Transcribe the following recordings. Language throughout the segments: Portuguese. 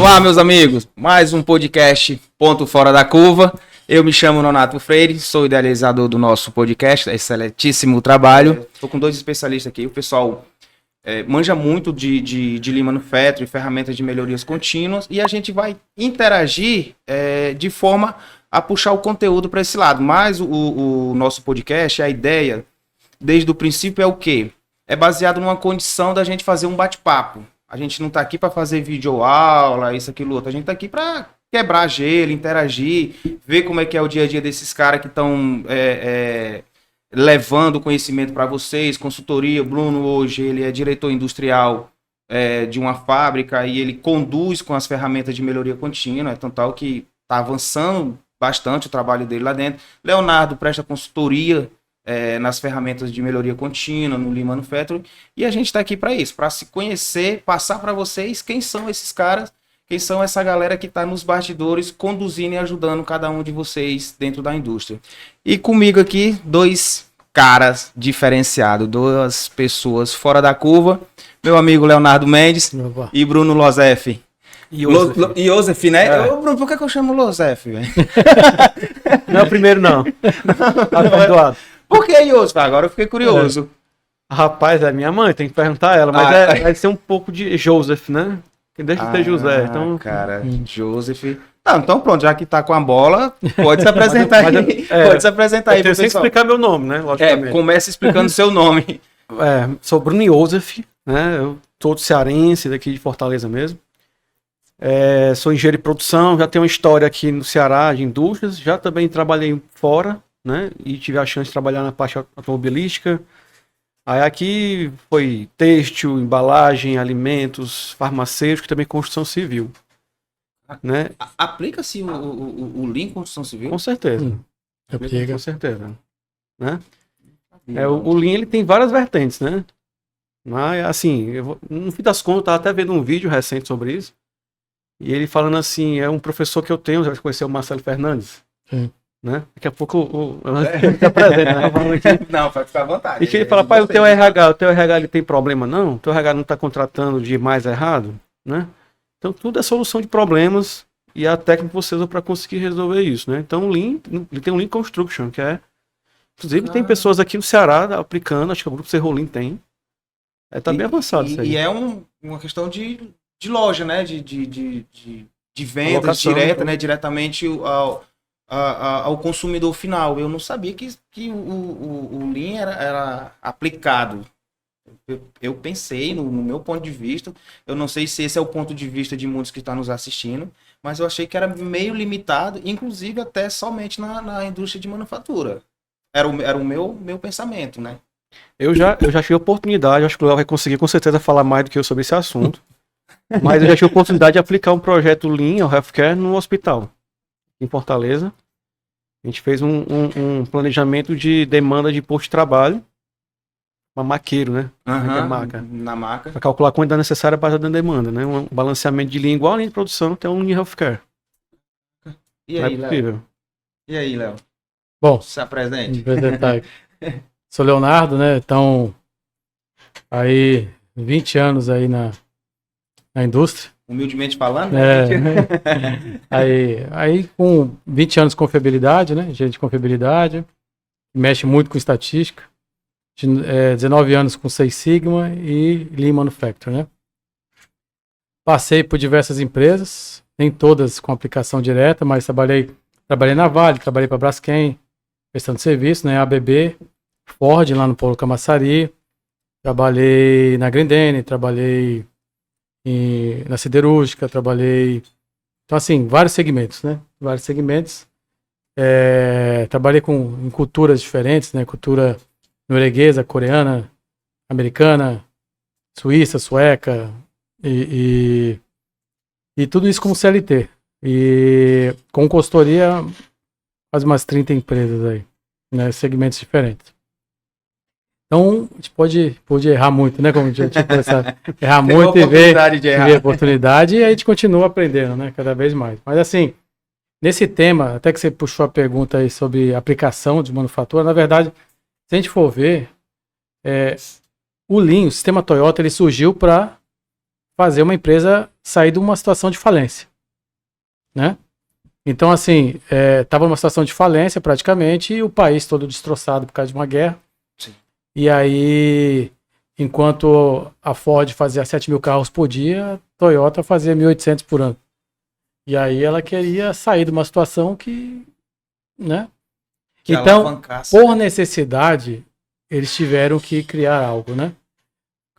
Olá, meus amigos, mais um podcast Ponto Fora da Curva. Eu me chamo Nonato Freire, sou idealizador do nosso podcast, excelentíssimo trabalho. Estou com dois especialistas aqui, o pessoal manja muito de Lean Manufacturing, ferramentas de melhorias contínuas, e a gente vai interagir de forma a puxar o conteúdo para esse lado. Mas o nosso podcast, a ideia, desde o princípio, é o quê? É baseado numa condição da gente fazer um bate-papo. A gente não está aqui para fazer videoaula, isso, aquilo, outro. A gente está aqui para quebrar gelo, interagir, ver como é que é o dia a dia desses caras que estão levando conhecimento para vocês. Consultoria, o Bruno hoje, ele é diretor industrial de uma fábrica e ele conduz com as ferramentas de melhoria contínua, é tal que está avançando bastante o trabalho dele lá dentro. Leonardo presta consultoria nas ferramentas de melhoria contínua, no Lean Manufacturing, e a gente está aqui para isso, para se conhecer, passar para vocês quem são esses caras, quem são essa galera que está nos bastidores, conduzindo e ajudando cada um de vocês dentro da indústria. E comigo aqui, dois caras diferenciados, duas pessoas fora da curva, meu amigo Leonardo Mendes e Bruno Losef. Iosef, né? Ô, Bruno, por que eu chamo Losef, velho? Não é o primeiro, não. Tá perdoado. Por que Iosef? Agora eu fiquei curioso. Rapaz, é minha mãe, tem que perguntar a ela, mas vai ser um pouco de Joseph, né? Que deixa de ser José. Então... Cara, Joseph. Não, então pronto, já que tá com a bola, pode se apresentar aí. Pode se apresentar aí, pessoal. Sem explicar meu nome, né? Logicamente. Começa explicando seu nome. Sou Bruno Iosef, né? Eu sou cearense, daqui de Fortaleza mesmo. Sou engenheiro de produção, já tenho uma história aqui no Ceará de indústrias, já também trabalhei fora, né? E tive a chance de trabalhar na parte automobilística. Aí aqui foi têxtil, embalagem, alimentos, farmacêutico e também construção civil. Né? Aplica-se o Lean Construção Civil? Com certeza. Com certeza. Né? O Lean ele tem várias vertentes, né? Mas assim, no fim das contas, eu estava até vendo um vídeo recente sobre isso. E ele falando assim, é um professor que eu tenho, já conheceu o Marcelo Fernandes. Sim. Né? Daqui a pouco ele tá presente, né? Não, pode ficar à vontade. E que ele fala, pai, o teu RH ele tem problema não? O teu RH não está contratando de mais errado? Né? Então tudo é solução de problemas e a técnica que você usa para conseguir resolver isso. Né? Então o Lean, ele tem um Lean Construction, que inclusive tem pessoas aqui no Ceará aplicando, acho que o Grupo Serrolim tem. Tá bem avançado isso aí. E é uma questão de loja, né? De vendas direta, né? Diretamente ao consumidor final. Eu não sabia que o Lean era aplicado. Eu pensei, no meu ponto de vista, eu não sei se esse é o ponto de vista de muitos que estão nos assistindo, mas eu achei que era meio limitado, inclusive até somente na indústria de manufatura. Era o meu pensamento, né? Eu já tive a oportunidade, acho que o Léo vai conseguir com certeza falar mais do que eu sobre esse assunto, mas eu já tive a oportunidade de aplicar um projeto Lean, o Healthcare, no hospital, em Fortaleza. A gente fez um planejamento de demanda de posto de trabalho, uma maqueiro, né? Na maca. Para calcular a quantidade necessária para a demanda, né? Um balanceamento de linha igual a linha de produção, tem um Lean Healthcare. E aí, Léo? E aí, Léo? Bom, se apresente. Sou Leonardo, né? Então, aí 20 anos aí na indústria. Humildemente falando, né? Aí com 20 anos de confiabilidade, né? Gerente de confiabilidade, mexe muito com estatística. 19 anos com Six Sigma e Lean Manufacturing, né? Passei por diversas empresas, nem todas com aplicação direta, mas trabalhei na Vale, trabalhei para a Braskem, prestando serviço, né? ABB, Ford, lá no Polo Camaçari, trabalhei na Grendene, trabalhei na siderúrgica, trabalhei... Então, assim, vários segmentos, né? Vários segmentos. Trabalhei em culturas diferentes, né? Cultura norueguesa, coreana, americana, suíça, sueca, e tudo isso como CLT. E com consultoria, quase umas 30 empresas aí, né? Segmentos diferentes. Então, a gente pode errar muito, né? Como a gente começa a errar muito e ver a oportunidade, e aí a gente continua aprendendo, né? Cada vez mais. Mas assim, nesse tema, até que você puxou a pergunta aí sobre aplicação de manufatura, na verdade, se a gente for ver, o Lean, o sistema Toyota, ele surgiu para fazer uma empresa sair de uma situação de falência, né? Então, assim, estava numa situação de falência praticamente e o país todo destroçado por causa de uma guerra. Sim. E aí, enquanto a Ford fazia 7 mil carros por dia, a Toyota fazia 1.800 por ano. E aí ela queria sair de uma situação que, né? Que Então, alavancasse, por né? necessidade, eles tiveram que criar algo, né?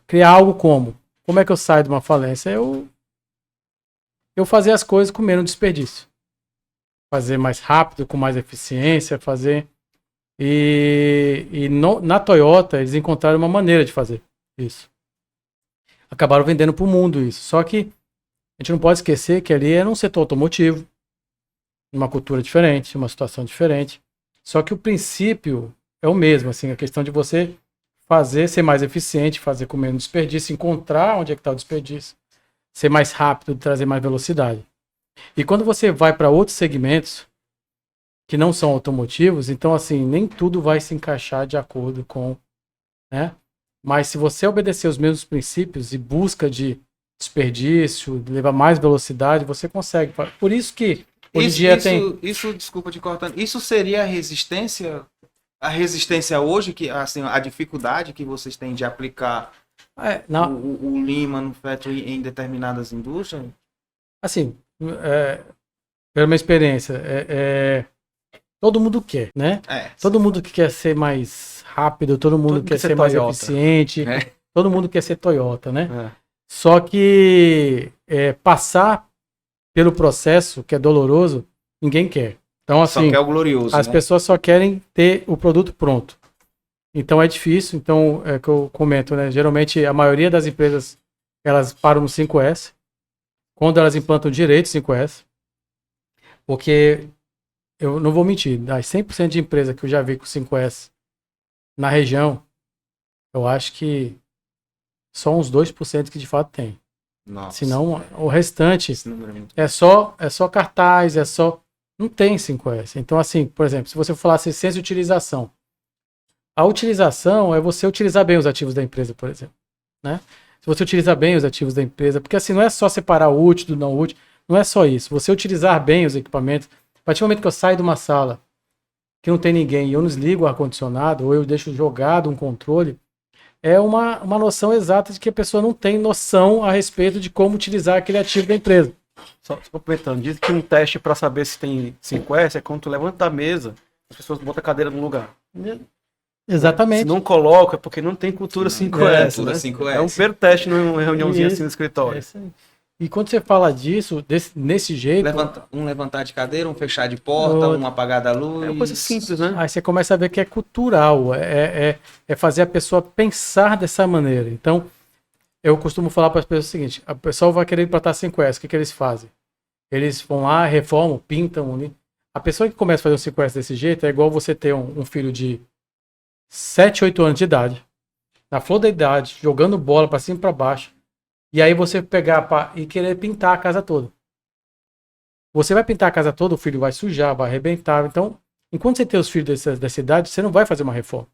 Criar algo como? Como é que eu saio de uma falência? Eu fazer as coisas com menos desperdício. Fazer mais rápido, com mais eficiência, fazer... na Toyota, eles encontraram uma maneira de fazer isso. Acabaram vendendo para o mundo isso. Só que a gente não pode esquecer que ali era um setor automotivo, uma cultura diferente, uma situação diferente. Só que o princípio é o mesmo, assim, a questão de você fazer, ser mais eficiente, fazer com menos desperdício, encontrar onde é que está o desperdício, ser mais rápido, trazer mais velocidade. E quando você vai para outros segmentos que não são automotivos, então, assim, nem tudo vai se encaixar de acordo com, né? Mas se você obedecer os mesmos princípios e busca de desperdício, levar mais velocidade, você consegue. Por isso que hoje em dia tem... Isso, desculpa te cortando, isso seria a resistência hoje, que assim, a dificuldade que vocês têm de aplicar o Lean Manufacturing em determinadas indústrias? Assim, pela minha experiência, todo mundo quer, né? Todo mundo que quer ser mais rápido, todo mundo quer ser mais eficiente, todo mundo quer ser Toyota, né? Só que passar pelo processo, que é doloroso, ninguém quer. Então, assim, só quer o glorioso, as pessoas só querem ter o produto pronto. Então, é difícil. Então, é que eu comento, né? Geralmente, a maioria das empresas, elas param no 5S, quando elas implantam direito 5S, porque eu não vou mentir, das 100% de empresa que eu já vi com 5S na região, eu acho que só uns 2% que de fato tem. Nossa. Senão, o restante é só cartaz, não tem 5S. Então, assim, por exemplo, se você falasse ciência de utilização, a utilização é você utilizar bem os ativos da empresa, por exemplo, né? Se você utilizar bem os ativos da empresa, porque assim, não é só separar o útil do não útil, não é só isso. Você utilizar bem os equipamentos, a partir do momento que eu saio de uma sala que não tem ninguém e eu não desligo o ar-condicionado, ou eu deixo jogado um controle, é uma noção exata de que a pessoa não tem noção a respeito de como utilizar aquele ativo da empresa. Só complementando, diz que um teste para saber se tem 5S é quando tu levanta da mesa, as pessoas botam a cadeira no lugar. Exatamente. Se não coloca, é porque não tem cultura 5S. Né? 5S. É um primeiro teste numa reuniãozinha assim no escritório. E quando você fala disso, nesse jeito... levantar de cadeira, um fechar de porta, um apagar da luz. É uma coisa simples, né? Aí você começa a ver que é cultural, é fazer a pessoa pensar dessa maneira. Então, eu costumo falar para as pessoas o seguinte, a pessoa vai querer implantar 5S, o que eles fazem? Eles vão lá, reformam, pintam. A pessoa que começa a fazer um 5S desse jeito é igual você ter um filho de 7, 8 anos de idade, na flor da idade, jogando bola para cima e para baixo, e aí você pegar e querer pintar a casa toda. Você vai pintar a casa toda, o filho vai sujar, vai arrebentar. Então, enquanto você tem os filhos dessa idade, você não vai fazer uma reforma.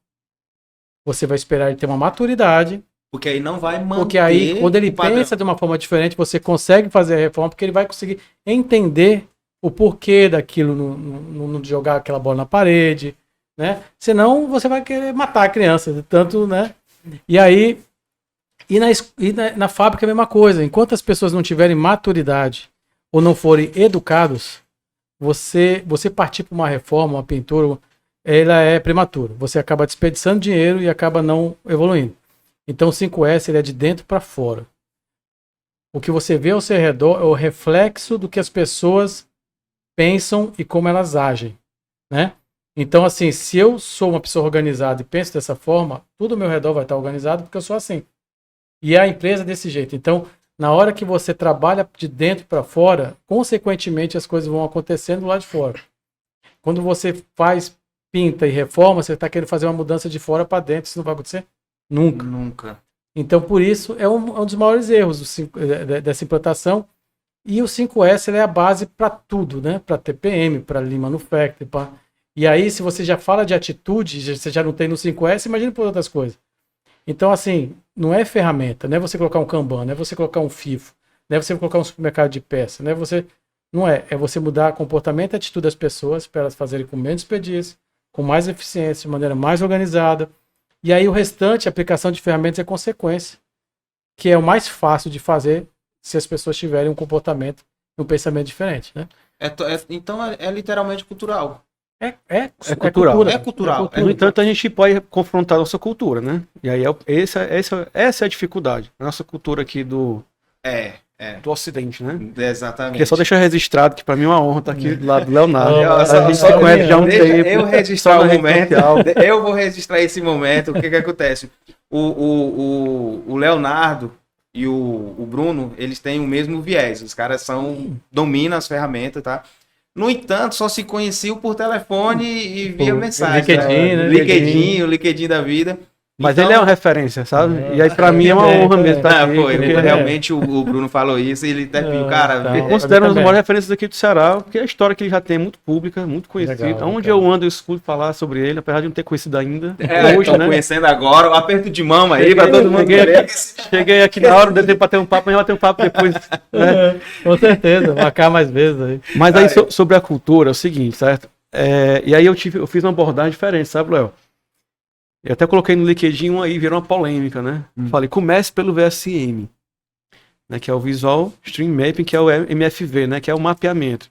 Você vai esperar ele ter uma maturidade. Porque aí não vai manter. Porque aí, quando ele pensa de uma forma diferente, você consegue fazer a reforma, porque ele vai conseguir entender o porquê daquilo, não jogar aquela bola na parede, né? Senão você vai querer matar a criança, de tanto, né? E aí, na fábrica é a mesma coisa. Enquanto as pessoas não tiverem maturidade ou não forem educados, você partir para uma reforma, uma pintura, ela é prematura. Você acaba desperdiçando dinheiro e acaba não evoluindo. Então o 5S ele é de dentro para fora. O que você vê ao seu redor é o reflexo do que as pessoas pensam e como elas agem, né? Então, assim, se eu sou uma pessoa organizada e penso dessa forma, tudo ao meu redor vai estar organizado porque eu sou assim. E a empresa é desse jeito. Então, na hora que você trabalha de dentro para fora, consequentemente as coisas vão acontecendo lá de fora. Quando você pinta e reforma, você está querendo fazer uma mudança de fora para dentro, isso não vai acontecer? Nunca. Então, por isso, é um dos maiores erros dessa implantação. E o 5S ele é a base para tudo, né? Para TPM, para Lean Manufacturing. E aí, se você já fala de atitude, você já não tem no 5S, imagina por outras coisas. Então, assim, não é ferramenta, não é você colocar um Kanban, não é você colocar um FIFO, não é você colocar um supermercado de peça, não é você. Não é, é você mudar o comportamento e a atitude das pessoas para elas fazerem com menos desperdício, com mais eficiência, de maneira mais organizada. E aí o restante, a aplicação de ferramentas é consequência, que é o mais fácil de fazer se as pessoas tiverem um comportamento e um pensamento diferente, né? Então é literalmente cultural. É cultural. É cultural. No entanto, a gente pode confrontar a nossa cultura, né? E aí essa é a dificuldade. A nossa cultura aqui do Ocidente, né? Exatamente. Porque só deixar registrado que para mim é uma honra estar aqui do lado do Leonardo. A gente se conhece já há um tempo. Eu registrar o momento. Eu vou registrar esse momento. O que acontece? O Leonardo e o Bruno, eles têm o mesmo viés. Os caras dominam as ferramentas, tá? No entanto, só se conheciam por telefone e via mensagem. LinkedIn, né? O LinkedIn da vida. Mas então, ele é uma referência, sabe? E aí pra mim é uma honra mesmo estar aqui. Realmente o Bruno falou isso e ele até viu, cara. Eu considero uma das maiores referências aqui do Ceará, porque a história que ele já tem é muito pública, muito conhecida. Legal, Onde eu ando, eu escuto falar sobre ele, apesar de não ter conhecido ainda. Hoje, né? Conhecendo agora, o aperto de mão aí pra todo mundo. Cheguei aqui na hora, deu tempo pra ter um papo, mas vai ter um papo depois. Né? Com certeza, marcar mais vezes aí. Mas aí sobre a cultura, é o seguinte, certo? E aí eu fiz uma abordagem diferente, sabe, Léo? Eu até coloquei no LinkedIn aí, virou uma polêmica, né? Falei, comece pelo VSM, né, que é o Visual Stream Mapping, que é o MFV, né, que é o mapeamento.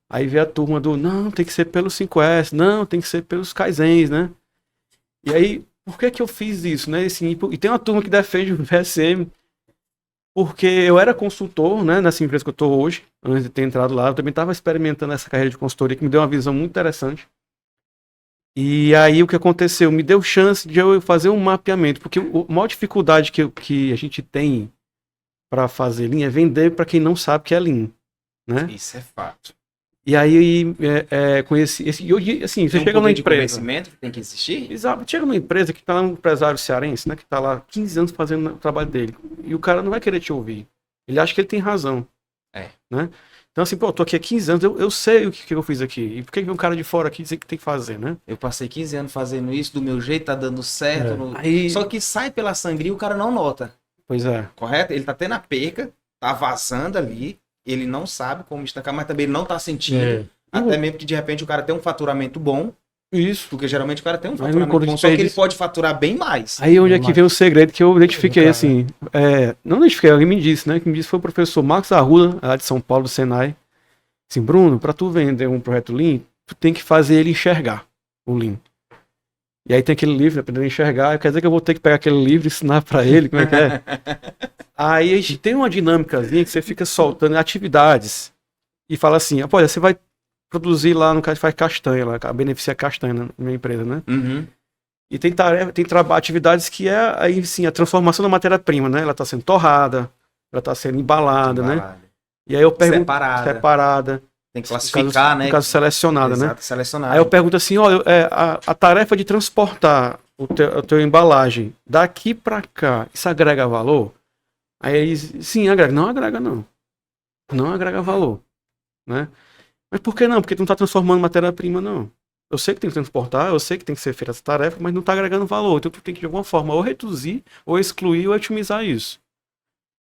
Aí veio a turma não, tem que ser pelos 5S, não, tem que ser pelos Kaizens, né? E aí, por que eu fiz isso, né? E tem uma turma que defende o VSM, porque eu era consultor, né, nessa empresa que eu estou hoje, antes de ter entrado lá, eu também estava experimentando essa carreira de consultoria, que me deu uma visão muito interessante. E aí o que aconteceu? Me deu chance de eu fazer um mapeamento, porque a maior dificuldade que a gente tem para fazer Lean é vender para quem não sabe que é Lean, né? Isso é fato. E aí conheci e hoje, assim, você chega numa empresa, conhecimento que tem que existir? Exato, chega numa empresa que tá lá um empresário cearense, né, que tá lá 15 anos fazendo o trabalho dele, e o cara não vai querer te ouvir. Ele acha que ele tem razão. Né? Então, assim, eu tô aqui há 15 anos, eu sei o que eu fiz aqui. E por que um cara de fora aqui dizer que tem que fazer, né? Eu passei 15 anos fazendo isso do meu jeito, tá dando certo. Aí... Só que sai pela sangria e o cara não nota. Pois é. Correto? Ele tá tendo a perca, tá vazando ali, ele não sabe como estancar, mas também ele não tá sentindo. Até mesmo que de repente o cara tem um faturamento bom. Isso. Porque geralmente o cara tem um faturamento bom, só que ele pode faturar bem mais. Aí onde é que vem o segredo que eu identifiquei, assim... não identifiquei, alguém me disse, né? Que me disse foi o professor Marcos Arruda, lá de São Paulo, do Senai. Assim, Bruno, para tu vender um projeto Lean, tu tem que fazer ele enxergar o Lean. E aí tem aquele livro, aprendendo a enxergar, quer dizer que eu vou ter que pegar aquele livro e ensinar para ele como é que é. Aí a gente tem uma dinâmicazinha que você fica soltando atividades e fala assim, olha, você vai produzir lá, no caso faz castanha, lá, beneficia castanha na minha empresa, né? Uhum. E tem atividades que é aí sim a transformação da matéria-prima, né? Ela está sendo torrada, ela está sendo embalada, né? E aí eu pergunto separada. Tem que classificar, né? No caso selecionada, exato, né? Selecionada. Aí eu pergunto assim, olha, a tarefa de transportar a tua embalagem daqui para cá, isso agrega valor? Aí eles, sim, agrega. Não agrega, não. Não agrega valor, né? Mas por que não? Porque tu não está transformando matéria-prima, não. Eu sei que tem que transportar, eu sei que tem que ser feita essa tarefa, mas não está agregando valor. Então tu tem que, de alguma forma, ou reduzir, ou excluir, ou otimizar isso.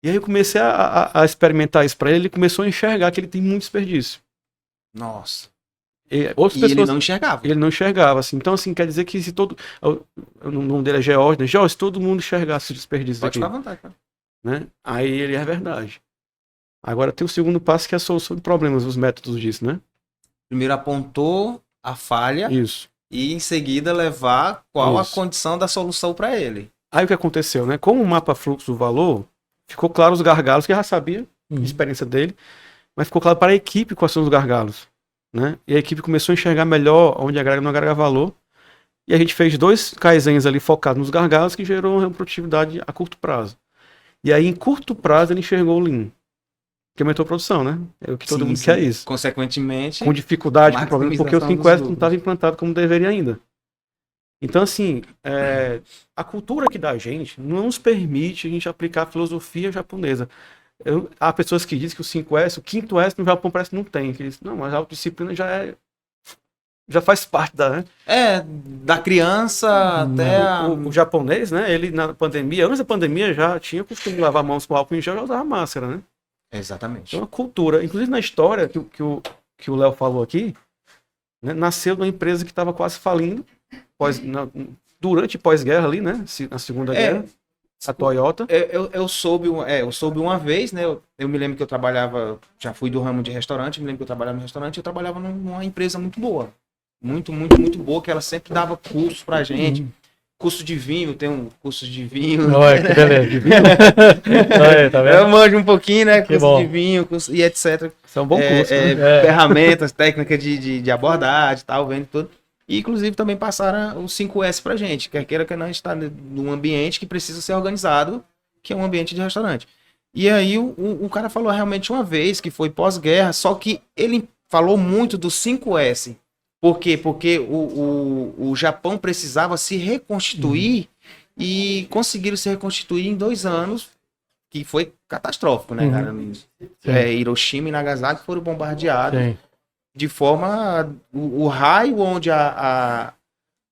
E aí eu comecei a experimentar isso para ele, ele começou a enxergar que ele tem muito desperdício. Nossa. Ele não enxergava. Ele não enxergava, assim. Então, assim, quer dizer que se todo... O nome dele é George, né? George, se todo mundo enxergasse o desperdício Pode aqui, ficar à vontade, cara. né? Aí ele é verdade. Agora tem o segundo passo, que é a solução de problemas, os métodos disso, né? Primeiro apontou a falha. Isso. E em seguida levar qual a condição da solução para ele. Aí o que aconteceu, né? Como o mapa fluxo do valor, ficou claro os gargalos, que eu já sabia, a experiência dele, mas ficou claro para a equipe quais são os gargalos, né? E a equipe começou a enxergar melhor onde agrega e não agrega valor. E a gente fez 2 kaizens ali focados nos gargalos, que gerou uma produtividade a curto prazo. E aí, em curto prazo, ele enxergou o Lean, que aumentou a produção, né? É o que todo mundo quer isso. Consequentemente, com dificuldade, com problema, porque o 5S não estava implantado como deveria ainda. Então, assim, a cultura aqui da gente não nos permite a gente aplicar a filosofia japonesa. Há pessoas que dizem que o 5S, o 5º S no Japão parece que não tem. Que dizem, não, mas a autodisciplina já é já faz parte da, né? Da criança até O japonês, né? Ele na pandemia, antes da pandemia, já tinha o costume de lavar a mãos com álcool em gel e já usava máscara, né? Exatamente. É uma cultura. Inclusive na história que o Léo falou aqui, né, nasceu de uma empresa que estava quase falindo durante e pós-guerra ali, né? Na Segunda Guerra, a Toyota. Eu soube uma vez, né? Eu me lembro que eu trabalhava, já fui do ramo de restaurante, me lembro que eu trabalhava no restaurante, eu trabalhava numa empresa muito boa. Muito, muito, muito boa, que ela sempre dava cursos pra gente. Curso de vinho, tem um curso de vinho. Olha, que beleza, de vinho. Tá vendo? Eu manjo um pouquinho, né? Que Curso bom. de vinho, e etc. Isso é um bom curso, né? Ferramentas, técnicas de abordagem e tal, vendo tudo. E, inclusive, também passaram os 5S pra gente. Quer queira que não, a gente tá num ambiente que precisa ser organizado, que é um ambiente de restaurante. E aí, o cara falou realmente uma vez, que foi pós-guerra, só que ele falou muito do 5S. Por quê? Porque o Japão precisava se reconstituir e conseguiram se reconstituir em 2 anos, que foi catastrófico, né, cara? Hiroshima e Nagasaki foram bombardeados. Sim. De forma... O raio onde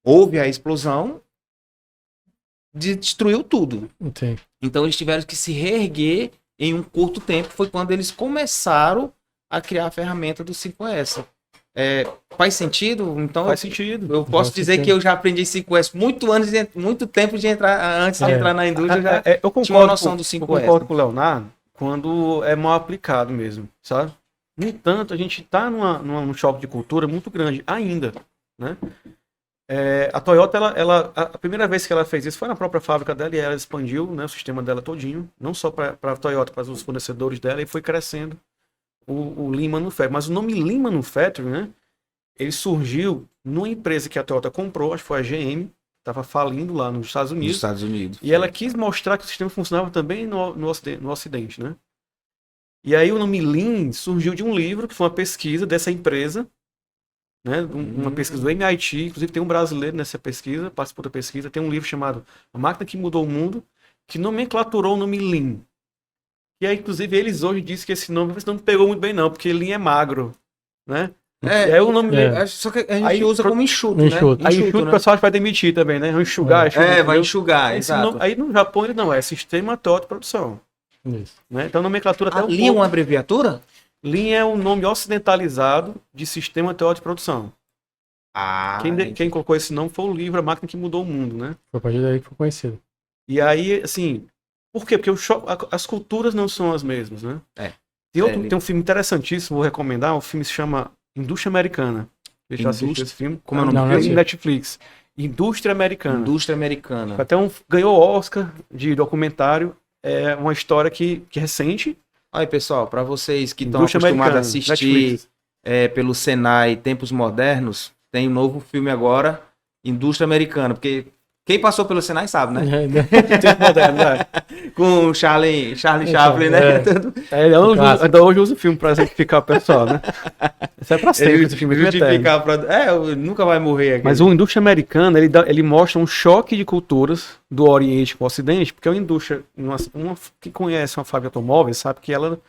houve a explosão destruiu tudo. Sim. Então eles tiveram que se reerguer em um curto tempo. Foi quando eles começaram a criar a ferramenta do 5S. Faz sentido? Então Faz sentido. eu posso dizer que eu já aprendi 5S muito tempo de entrar, antes de entrar na indústria. Eu já Eu tinha uma noção do 5S. Eu concordo com o Leonardo quando é mal aplicado mesmo, sabe? No entanto, a gente está num choque de cultura muito grande ainda, né? A Toyota, a primeira vez que ela fez isso foi na própria fábrica dela e ela expandiu, né, o sistema dela todinho, não só para a Toyota, para os fornecedores dela, e foi crescendo o Lean Manufacturing. Mas o nome Lean Manufacturing, né, ele surgiu numa empresa que a Toyota comprou, acho que foi a GM, estava falindo lá nos Estados Unidos. E ela quis mostrar que o sistema funcionava também no Ocidente, né? E aí o nome Lean surgiu de um livro, que foi uma pesquisa dessa empresa, né? Uma pesquisa do MIT, inclusive tem um brasileiro nessa pesquisa, participou da pesquisa, tem um livro chamado A Máquina que Mudou o Mundo, que nomenclaturou o nome Lean. E aí, inclusive, eles hoje dizem que esse nome não pegou muito bem não, porque Lean é magro, né? E aí o nome... Só que a gente usa como enxuto, né? Aí enxuto o pessoal vai demitir também, né? Enxugar. Vai enxugar, exato. Aí no Japão ele não é Sistema Toyota de Produção. Isso. Né? Então a nomenclatura até Lean é uma abreviatura? Lean é um nome ocidentalizado de Sistema Teórico de Produção. Quem colocou esse nome foi o livro A Máquina que Mudou o Mundo, né? Foi a partir daí que foi conhecido. E aí, assim, por quê? Porque as culturas não são as mesmas, né? Tem um filme interessantíssimo, vou recomendar, o filme se chama Indústria Americana. Deixa eu assistir esse filme. Como é o nome do filme? Netflix. Indústria Americana. Indústria Americana. Até ganhou Oscar de documentário. É uma história que é recente. Aí, pessoal, para vocês que estão acostumados a assistir pelo Senai Tempos Modernos, tem um novo filme agora, Indústria Americana, porque quem passou pelo Senai sabe, né? Tempo Moderno, né? Com o Charlie Chaplin, né? Ainda hoje usa o filme para exemplificar o pessoal, né? Isso é para sempre, esse filme nunca vai morrer aqui. Mas o Indústria Americana, ele mostra um choque de culturas do Oriente com o Ocidente, porque a indústria, que conhece uma fábrica de automóveis, sabe que ela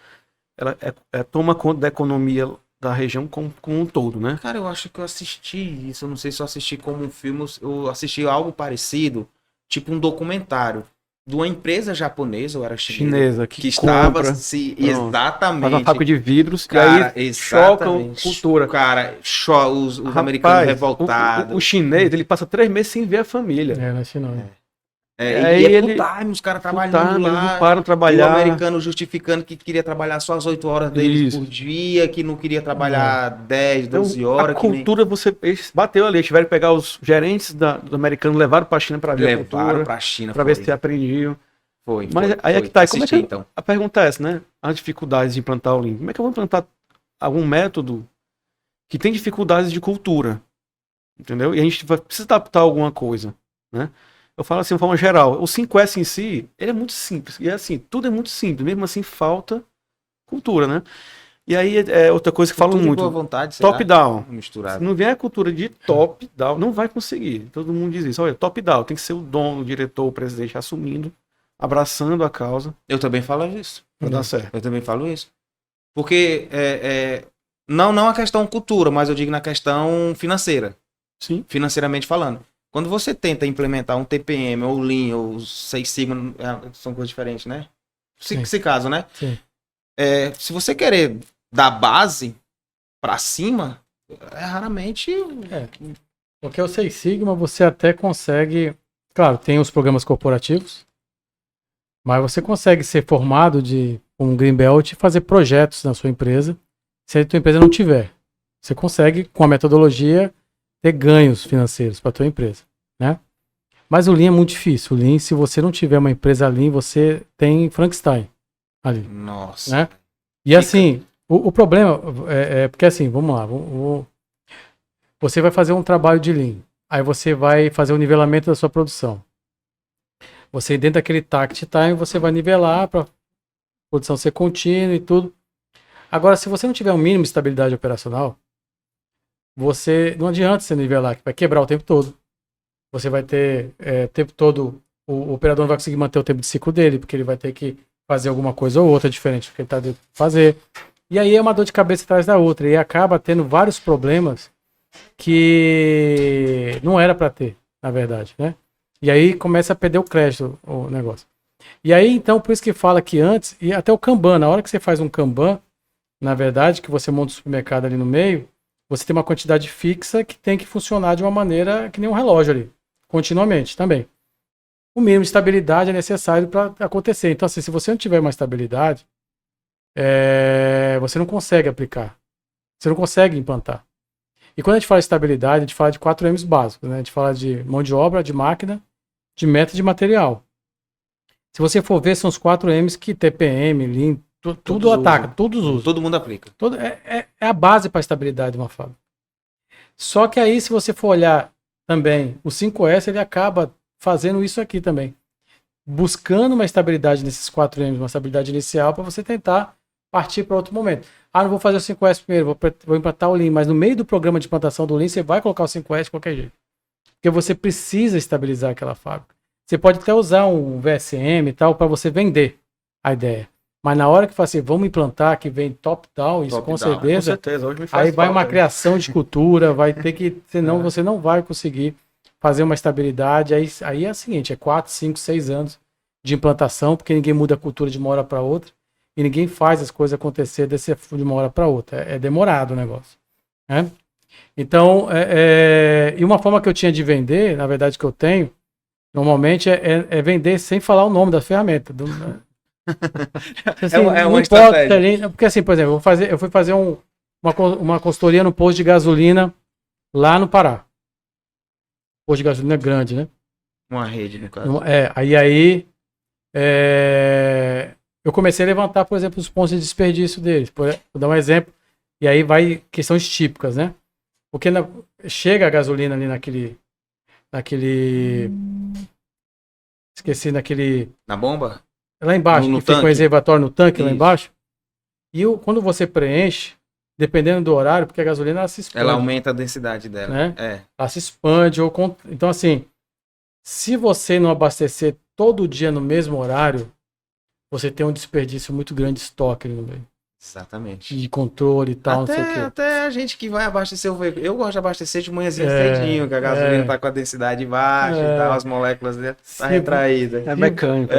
toma conta da economia da região como um todo, né? Cara, eu acho que eu assisti isso, eu não sei se eu assisti como um filme, eu assisti algo parecido, tipo um documentário de uma empresa japonesa, ou era chinesa, que estava exatamente, faz uma fábrica de vidros, cara, e aí chocam cultura. Cara, os americanos revoltados. O chinês, ele passa 3 meses sem ver a família. Na China. Full time, os caras trabalhando lá, não param de trabalhar. O americano justificando que queria trabalhar só as 8 horas deles por dia, que não queria trabalhar 10, 12 horas. A cultura, eles bateu ali, tiveram que pegar os gerentes do americano, levaram para a China para ver a cultura. Levaram para a China. Para ver se aprendiam. Mas aí é que tá, como é que então? A pergunta é essa, né? As dificuldades de implantar o Lean. Como é que eu vou implantar algum método que tem dificuldades de cultura? Entendeu? E a gente precisa adaptar alguma coisa, né? Eu falo assim de forma geral, o 5S em si, ele é muito simples. E é assim, tudo é muito simples, mesmo assim falta cultura, né? E aí é outra coisa que falam muito. Top-down. Se não vier a cultura de top-down, não vai conseguir. Todo mundo diz isso. Olha, top-down, tem que ser o dono, o diretor, o presidente assumindo, abraçando a causa. Eu também falo isso. Pra dar certo. Eu também falo isso. Porque Não a questão cultura, mas eu digo na questão financeira. Sim. Financeiramente falando. Quando você tenta implementar um TPM, ou Lean, ou Six Sigma, são coisas diferentes, né? Se caso, né? Sim. Se você querer dar base pra cima, raramente... Porque o Six Sigma você até consegue... Claro, tem os programas corporativos, mas você consegue ser formado de um Greenbelt e fazer projetos na sua empresa, se a tua empresa não tiver. Você consegue, com a metodologia, ter ganhos financeiros para a tua empresa, né? Mas o Lean é muito difícil. O Lean, se você não tiver uma empresa Lean, você tem Frankenstein ali. Nossa. Né? E assim, o problema é porque assim, vamos lá. Você vai fazer um trabalho de Lean. Aí você vai fazer o nivelamento da sua produção. Você, dentro daquele takt time, você vai nivelar para a produção ser contínua e tudo. Agora, se você não tiver um mínimo de estabilidade operacional, não adianta você nivelar, que vai quebrar o tempo todo. Você vai ter o tempo todo, o operador não vai conseguir manter o tempo de ciclo dele, porque ele vai ter que fazer alguma coisa ou outra diferente do que ele está tentando fazer. E aí é uma dor de cabeça atrás da outra. E acaba tendo vários problemas que não era para ter, na verdade, né? E aí começa a perder o crédito, o negócio. E aí, então, por isso que fala que antes, e até o Kanban, na hora que você faz um Kanban, na verdade, que você monta o supermercado ali no meio, você tem uma quantidade fixa que tem que funcionar de uma maneira que nem um relógio ali, continuamente também. O mínimo de estabilidade é necessário para acontecer. Então, assim, se você não tiver uma estabilidade, você não consegue aplicar. Você não consegue implantar. E quando a gente fala de estabilidade, a gente fala de 4 M's básicos, né? A gente fala de mão de obra, de máquina, de método de material. Se você for ver, são os 4 M's que TPM, Lean, tudo ataca, todos usam. Todo mundo aplica. É a base para a estabilidade de uma fábrica. Só que aí, se você for olhar também, o 5S, ele acaba fazendo isso aqui também. Buscando uma estabilidade nesses 4 M's, uma estabilidade inicial, para você tentar partir para outro momento. Não vou fazer o 5S primeiro, vou implantar o Lean, mas no meio do programa de implantação do Lean, você vai colocar o 5S de qualquer jeito. Porque você precisa estabilizar aquela fábrica. Você pode até usar um VSM e tal, para você vender a ideia. Mas na hora que fala assim, vamos implantar, que vem top-down, isso com certeza. Hoje me faz Aí vai falta, uma criação de cultura, vai ter que, senão você não vai conseguir fazer uma estabilidade. Aí é o seguinte, é 4, 5, 6 anos de implantação, porque ninguém muda a cultura de uma hora para outra e ninguém faz as coisas acontecer de uma hora para outra. É demorado o negócio. Né? Então, e uma forma que eu tinha de vender, na verdade que eu tenho, normalmente é vender sem falar o nome da ferramenta. Assim, uma estratégia. Porque assim, por exemplo, eu fui fazer uma consultoria no posto de gasolina lá no Pará. Posto de gasolina grande, né? Uma rede, no caso. Aí eu comecei a levantar, por exemplo, os pontos de desperdício deles. Vou dar um exemplo. E aí vai questões típicas, né? Porque chega a gasolina ali naquele... Esqueci, naquele... Na bomba? Lá embaixo, no que fica o reservatório no tanque. Isso. Lá embaixo. E quando você preenche, dependendo do horário, porque a gasolina ela se expande. Ela aumenta a densidade dela. Né? Ela se expande. Então, assim, se você não abastecer todo dia no mesmo horário, você tem um desperdício muito grande de estoque ali no meio. Exatamente. De controle e tal, não sei o quê. Até a gente que vai abastecer o veículo. Eu gosto de abastecer de manhãzinha cedinho, que a gasolina tá com a densidade baixa e tal, as moléculas dentro tá retraída. É mecânico.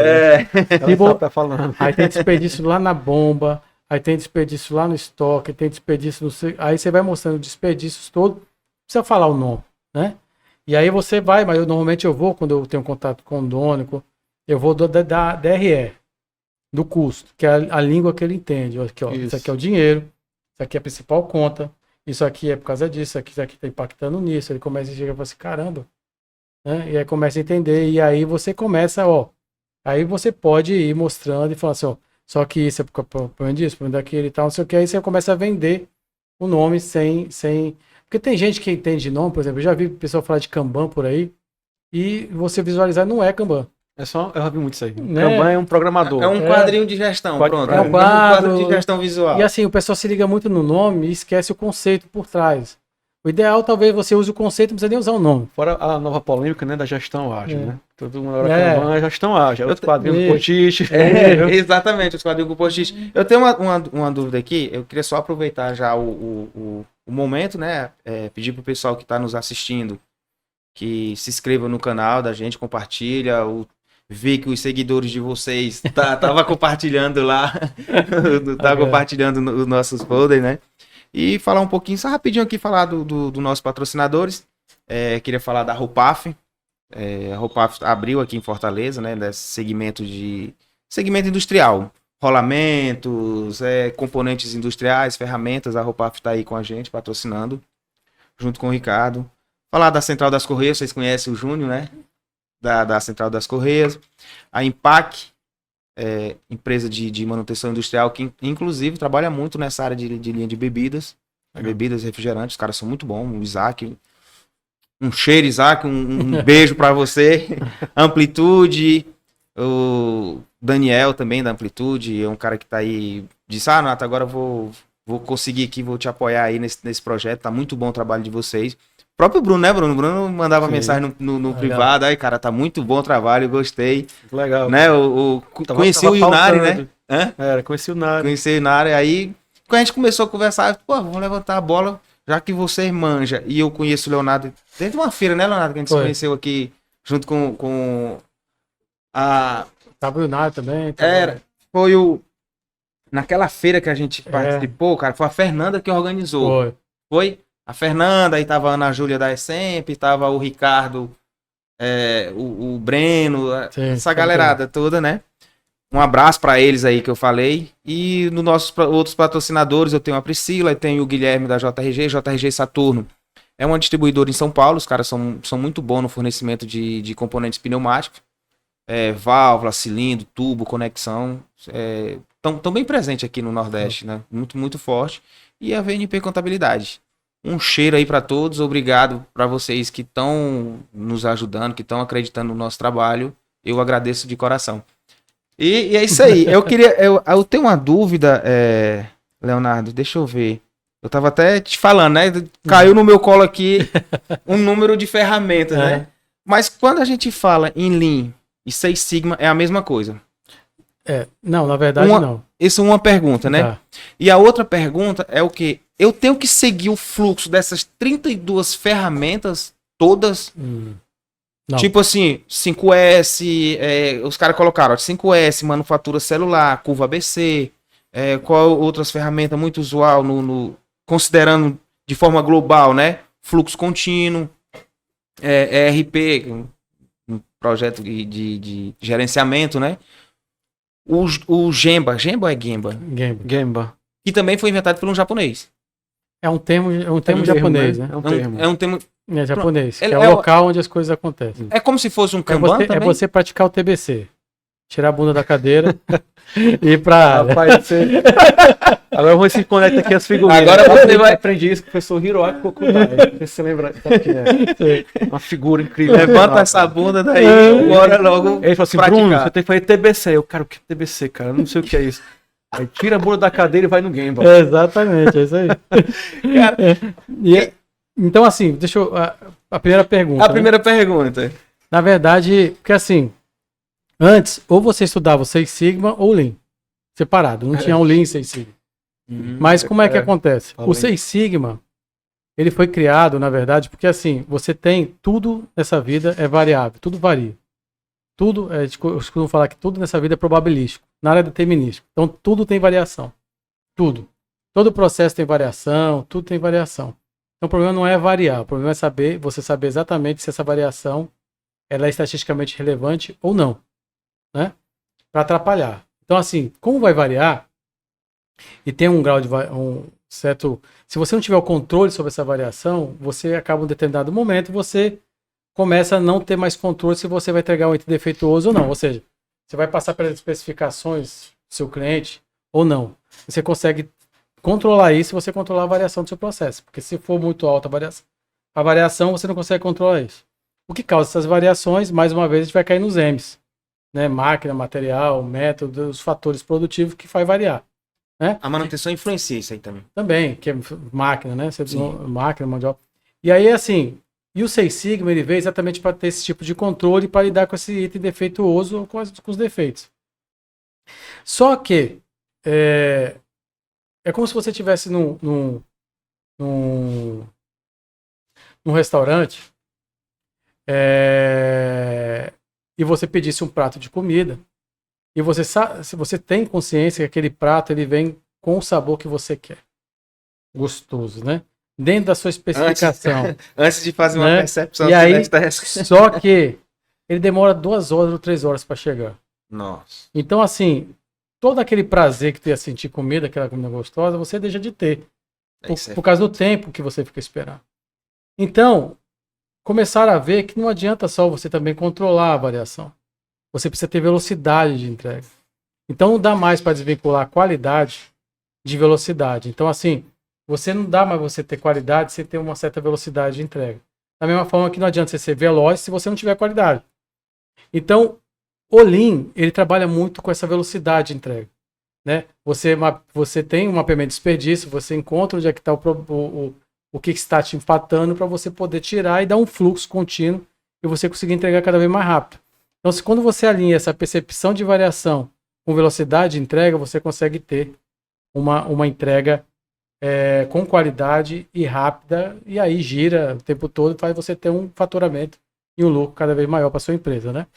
Tá falando. Aí tem desperdício lá na bomba, aí tem desperdício lá no estoque, tem desperdício no... Aí você vai mostrando desperdícios todos, não precisa falar o nome, né? E aí você vai, mas normalmente eu vou, quando eu tenho contato com o dono, eu vou da DRE. Do custo, que é a língua que ele entende. Aqui, ó, isso aqui é o dinheiro, isso aqui é a principal conta, isso aqui é por causa disso, isso aqui tá impactando nisso. Ele começa a chegar e fala assim, caramba. Né? E aí começa a entender, e aí você começa, aí você pode ir mostrando e falar assim, só que isso é por problema disso, por daquele e tal, não sei o que, aí você começa a vender o nome sem... Porque tem gente que entende de nome, por exemplo, eu já vi pessoal falar de Kanban por aí, e você visualizar não é Kanban. Eu já vi muito isso aí. Kanban é um programador. É um quadrinho de gestão, pronto. É um quadro de gestão visual. E assim, o pessoal se liga muito no nome e esquece o conceito por trás. O ideal, talvez, você use o conceito, não precisa nem usar o nome. Fora a nova polêmica, né, da gestão ágil, né? Todo mundo agora É. é gestão ágil. Outro quadrinho Isso. do post-it. Exatamente, os quadrinhos com post-it. Eu tenho uma dúvida aqui, eu queria só aproveitar já o momento, né? Pedir pro pessoal que está nos assistindo que se inscreva no canal da gente, compartilha, vi que os seguidores de vocês tava compartilhando lá, tá compartilhando os nossos folders, né? E falar um pouquinho, só rapidinho aqui, falar do nossos patrocinadores. Queria falar da Roupaf. A Roupaf abriu aqui em Fortaleza, né? Desse segmento industrial. Rolamentos, componentes industriais, ferramentas. A Roupaf está aí com a gente, patrocinando, junto com o Ricardo. Falar da Central das Correias, vocês conhecem o Júnior, né? Da Central das Correias. A Impac, empresa de manutenção industrial, que inclusive trabalha muito nessa área de linha de bebidas. Bebidas, refrigerantes, os caras são muito bons. O Isaac, um cheiro, Isaac, um beijo para você. Amplitude, o Daniel também da Amplitude, é um cara que tá aí, disse, Nato, agora eu vou conseguir aqui, vou te apoiar aí nesse projeto, tá muito bom o trabalho de vocês. O próprio Bruno, né, Bruno? O Bruno mandava mensagem no privado, aí, cara, tá muito bom o trabalho, gostei. Legal. Né? Conheci o Yunari, né? Conheci o Nari. Conheci o Yunari, aí, quando a gente começou a conversar, vamos levantar a bola, já que você manja, e eu conheço o Leonardo, dentro de uma feira, né, Leonardo, que a gente se conheceu aqui, junto com a... Tava o Yunari também. Foi naquela feira que a gente participou, cara, foi a Fernanda que organizou. Foi? A Fernanda, aí tava a Ana Júlia da Essemp, tava o Ricardo, o Breno, essa galerada toda, né? Um abraço para eles aí que eu falei. E nos nossos outros patrocinadores, eu tenho a Priscila, eu tenho o Guilherme da JRG Saturno. É uma distribuidora em São Paulo, os caras são muito bons no fornecimento de componentes pneumáticos. Válvula, cilindro, tubo, conexão. Estão bem presentes aqui no Nordeste, né? Muito, muito forte. E a VNP Contabilidade. Um cheiro aí para todos, obrigado para vocês que estão nos ajudando, que estão acreditando no nosso trabalho. Eu agradeço de coração. E é isso aí. Eu tenho uma dúvida, Leonardo, deixa eu ver. Eu tava até te falando, né? Caiu no meu colo aqui um número de ferramentas, né? Mas quando a gente fala em Lean e Six Sigma, é a mesma coisa. Não, na verdade não. Essa é uma pergunta, né? Tá. E a outra pergunta é o quê? Eu tenho que seguir o fluxo dessas 32 ferramentas todas? Não. Tipo assim, 5S, os caras colocaram 5S, manufatura celular, curva ABC, qual outras ferramentas muito usual, considerando de forma global, né? Fluxo contínuo, ERP, um projeto de gerenciamento, né? O Gemba ou é Gemba? Gemba. Que também foi inventado por um japonês. É um termo japonês, né? É um termo. É japonês, que Ele é o local onde as coisas acontecem. É como se fosse um Kanban também? É você praticar o TBC. Tirar a bunda da cadeira e ir pra área. Rapaz, agora você conecta aqui as figurinhas. Agora você vai... Aprendi isso com o professor Hiroaki Kokutai. Se você lembra, sabe o que é? Uma figura incrível. Levanta essa bunda daí, bora logo. Ele falou assim, praticar. Bruno, você tem que fazer TBC. Eu, cara, o que é TBC, cara? Eu não sei o que é isso. Aí tira a bunda da cadeira e vai no game. Exatamente, é isso aí. Então, assim, deixa eu... A primeira pergunta. A primeira pergunta. Na verdade, porque assim, antes, ou você estudava o Six Sigma ou Lean. Separado. Não tinha um Lean e Six Sigma. Mas como é que acontece? O Six Sigma, ele foi criado, na verdade, porque assim, você tem tudo nessa vida é variável, tudo varia. Tudo, eu costumo falar que tudo nessa vida é probabilístico, na área determinística. Então, tudo tem variação. Tudo. Todo processo tem variação, tudo tem variação. Então, o problema não é variar, o problema é você saber exatamente se essa variação ela é estatisticamente relevante ou não, né? Para atrapalhar. Então, assim, como vai variar e tem um grau de certo... Se você não tiver o controle sobre essa variação, você acaba em um determinado momento, você começa a não ter mais controle se você vai entregar um item defeituoso ou não. Ou seja, você vai passar pelas especificações do seu cliente ou não. Você consegue controlar isso se você controlar a variação do seu processo. Porque se for muito alta a variação, você não consegue controlar isso. O que causa essas variações, mais uma vez, a gente vai cair nos M's. Né? Máquina, material, método, os fatores produtivos que faz variar. Né? A manutenção influencia isso aí também. Também, que é máquina, né? Máquina, mão de obra. E aí, assim, e o Six Sigma, ele veio exatamente para ter esse tipo de controle, para lidar com esse item defeituoso ou com os defeitos. Só que é como se você estivesse num restaurante e você pedisse um prato de comida e se você tem consciência que aquele prato ele vem com o sabor que você quer. Gostoso, né? Dentro da sua especificação. Antes de fazer uma percepção. E aí, só que ele demora 2 horas ou 3 horas para chegar. Nossa. Então, assim, todo aquele prazer que tu ia sentir comida, aquela comida gostosa, você deixa de ter. Por causa do tempo que você fica esperando. Então, começaram a ver que não adianta só você também controlar a variação. Você precisa ter velocidade de entrega. Então, não dá mais para desvincular a qualidade de velocidade. Então, assim, você não dá mais você ter qualidade sem ter uma certa velocidade de entrega. Da mesma forma que não adianta você ser veloz se você não tiver qualidade. Então, o Lean, ele trabalha muito com essa velocidade de entrega. Né? Você tem um mapeamento de desperdício, você encontra onde é que está o que está te empatando para você poder tirar e dar um fluxo contínuo e você conseguir entregar cada vez mais rápido. Então, quando você alinha essa percepção de variação com velocidade de entrega, você consegue ter uma entrega com qualidade e rápida, e aí gira o tempo todo, faz você ter um faturamento e um lucro cada vez maior para sua empresa, né?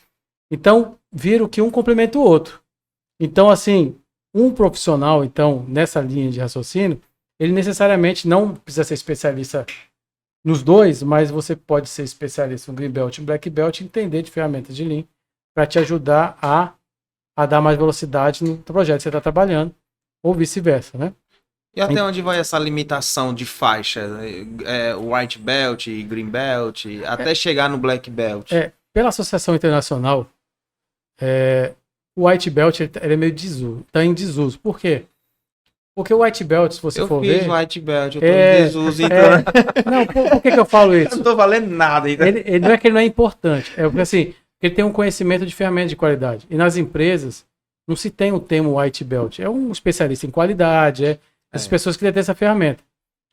Então, vira que um complementa o outro. Então, assim, um profissional, então, nessa linha de raciocínio, ele necessariamente não precisa ser especialista nos dois, mas você pode ser especialista no Green Belt e no Black Belt e entender de ferramentas de Lean para te ajudar a dar mais velocidade no projeto que você está trabalhando, ou vice-versa, né? E até onde vai essa limitação de faixa? White Belt, Green Belt, até chegar no Black Belt? Pela Associação Internacional, o White Belt ele é meio desuso, está em desuso. Por quê? Porque o White Belt, se você for ver... Eu fiz White Belt, eu tô em desuso, então... Não, por que eu falo isso? Eu não tô valendo nada. Então... Ele não é que ele não é importante, porque assim, ele tem um conhecimento de ferramenta de qualidade. E nas empresas, não se tem o termo White Belt. É um especialista em qualidade, essas pessoas que detêm essa ferramenta.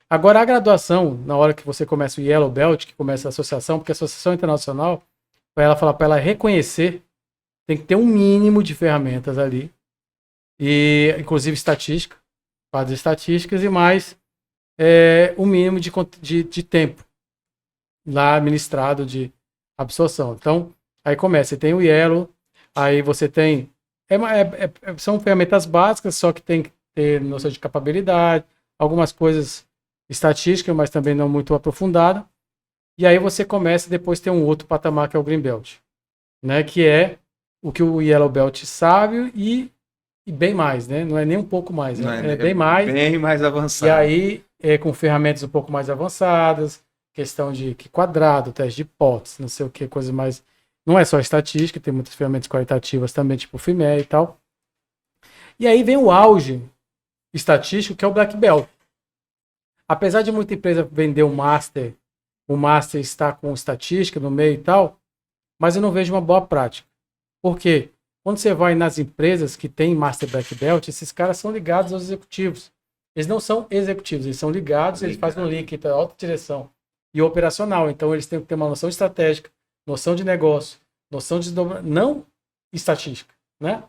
Agora, a graduação, na hora que você começa o Yellow Belt, que começa a associação, porque a Associação Internacional, para ela falar, para ela reconhecer, tem que ter um mínimo de ferramentas ali. E, inclusive, estatística, quadros estatísticas e mais o mínimo de tempo lá administrado de absorção. Então, aí começa, você tem o Yellow, aí você tem... são ferramentas básicas, só que tem que ter noção de capabilidade, algumas coisas estatísticas, mas também não muito aprofundada. E aí você começa depois ter um outro patamar que é o Green Belt, né? Que é o que o Yellow Belt sabe e bem mais, né? Não é nem um pouco mais, né? É bem mais. Bem mais avançado. E aí, com ferramentas um pouco mais avançadas, questão de quadrado, teste de hipótese, não sei o que, coisa mais... Não é só estatística, tem muitas ferramentas qualitativas também, tipo o FIME e tal. E aí vem o auge estatístico, que é o Black Belt. Apesar de muita empresa vender o Master está com estatística no meio e tal, mas eu não vejo uma boa prática. Por quê? Quando você vai nas empresas que tem Master Black Belt, esses caras são ligados aos executivos. Eles não são executivos, eles são ligados, eles fazem um link entre a alta direção e o operacional. Então eles têm que ter uma noção estratégica, noção de negócio, noção de desdobramento, não estatística, né?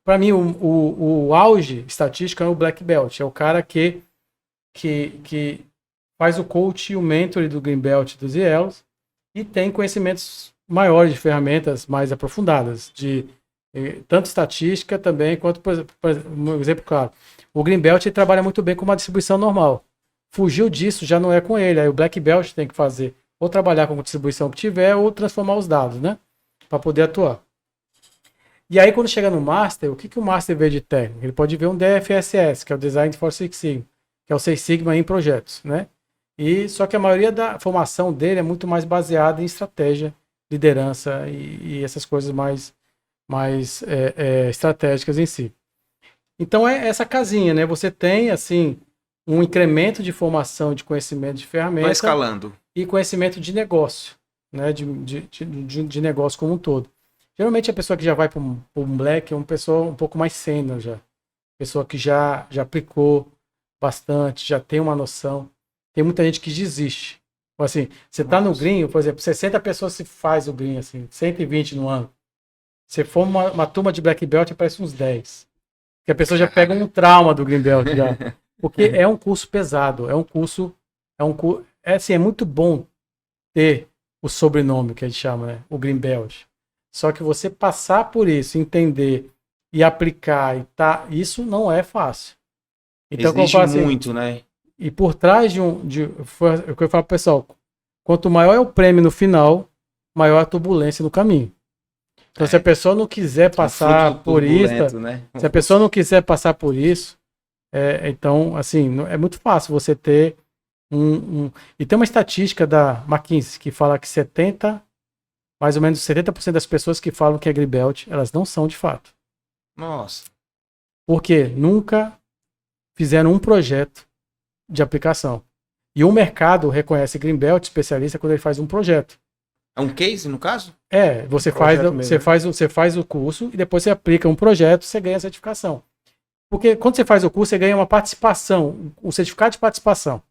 Para mim, o auge estatístico é o Black Belt. É o cara que faz o coach e o mentor do Green Belt dos Yellows e tem conhecimentos maiores de ferramentas mais aprofundadas, de tanto estatística também, quanto, por um exemplo claro, o Green Belt ele trabalha muito bem com uma distribuição normal. Fugiu disso, já não é com ele. Aí o Black Belt tem que fazer ou trabalhar com a distribuição que tiver ou transformar os dados, né? Para poder atuar. E aí, quando chega no Master, o que o Master vê de técnico? Ele pode ver um DFSS, que é o Design for Six Sigma, que é o Six Sigma em projetos, né? Só que a maioria da formação dele é muito mais baseada em estratégia, liderança e essas coisas mais estratégicas em si. Então, é essa casinha, né? Você tem, assim, um incremento de formação, de conhecimento de ferramenta. Vai escalando. E conhecimento de negócio, né? De negócio como um todo. Geralmente a pessoa que já vai para um Black é uma pessoa um pouco mais sênior já. Pessoa que já aplicou bastante, já tem uma noção. tem muita gente que desiste. Então, assim, você tá no green, por exemplo, 60 pessoas se faz o green, assim, 120 no ano. Se for uma turma de black belt, aparece uns 10. Porque a pessoa já pega um trauma do green belt já. Porque é um curso pesado, assim, é muito bom ter o sobrenome que a gente chama, né? O green belt. Só que você passar por isso, entender e aplicar, isso não é fácil. Então, como eu Exige falo assim, muito, né? e por trás foi o que eu falo pro pessoal, quanto maior é o prêmio no final, maior a turbulência no caminho. Então, se a pessoa não quiser passar fluxo por isso, turbulento, né? se a pessoa não quiser passar por isso, então, assim, é muito fácil você ter E tem uma estatística da McKinsey que fala que mais ou menos 70% das pessoas que falam que é Greenbelt, elas não são de fato. Nossa. Porque nunca fizeram um projeto de aplicação. E o mercado reconhece Greenbelt especialista quando ele faz um projeto. É um case, no caso? Você Projeto faz o curso e depois você aplica um projeto, você ganha a certificação. Porque quando você faz o curso, você ganha uma participação, um certificado de participação.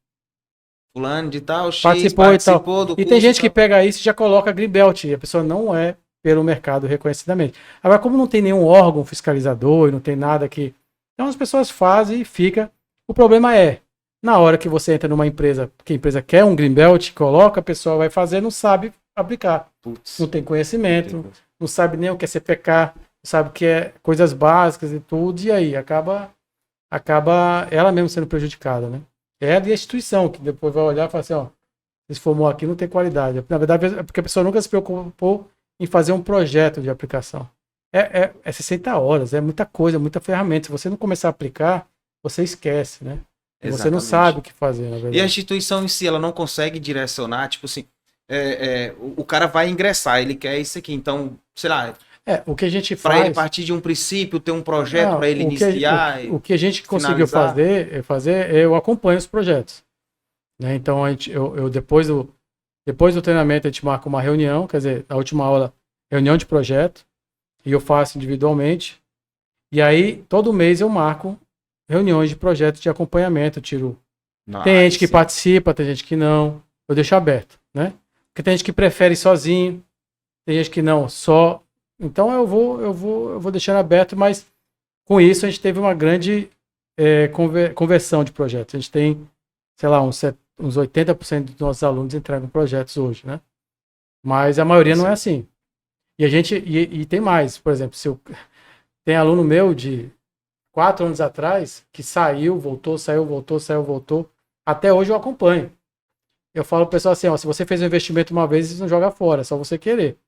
Fulano de tal, X, Participou e tal. do E curso tem gente e que tal. pega isso e já coloca Greenbelt. E a pessoa não é pelo mercado reconhecidamente. Agora, como não tem nenhum órgão fiscalizador e não tem nada que... Então as pessoas fazem e fica. O problema é, na hora que você entra numa empresa, que a empresa quer um Greenbelt, coloca, a pessoa vai fazer, não sabe aplicar. Putz. Não tem conhecimento, não sabe nem o que é CPK, não sabe o que é coisas básicas e tudo, e aí acaba ela mesma sendo prejudicada, né? Ela e a instituição, que depois vai olhar e falar assim, ó, se formou aqui não tem qualidade. Na verdade, é porque a pessoa nunca se preocupou em fazer um projeto de aplicação. É 60 horas, é muita coisa, muita ferramenta. Se você não começar a aplicar, você esquece, né? E você não Exatamente. sabe o que fazer, na verdade. E a instituição em si, ela não consegue direcionar, tipo assim, o cara vai ingressar, ele quer isso aqui, então, sei lá, O que a gente para ele faz... partir de um princípio, ter um projeto para ele o que iniciar. o que a gente conseguiu finalizar. fazer, eu acompanho os projetos. Né? Então, eu depois do treinamento, a gente marca uma reunião, quer dizer, a última aula, reunião de projeto, e eu faço individualmente. E aí, todo mês eu marco reuniões de projetos de acompanhamento, eu tiro. Tem gente que participa, tem gente que não. Eu deixo aberto, né? Porque tem gente que prefere ir sozinho, tem gente que não, só. Então eu vou deixando aberto, mas com isso a gente teve uma grande conversão de projetos. A gente tem, sei lá, uns 80% dos nossos alunos entregam projetos hoje, né? Mas a maioria não é assim. E a gente e tem mais, por exemplo, tem aluno meu de 4 anos atrás que saiu, voltou, saiu, voltou, saiu, voltou. Até hoje eu acompanho. Eu falo pro pessoal assim, ó, se você fez um investimento uma vez, não joga fora, é só você querer.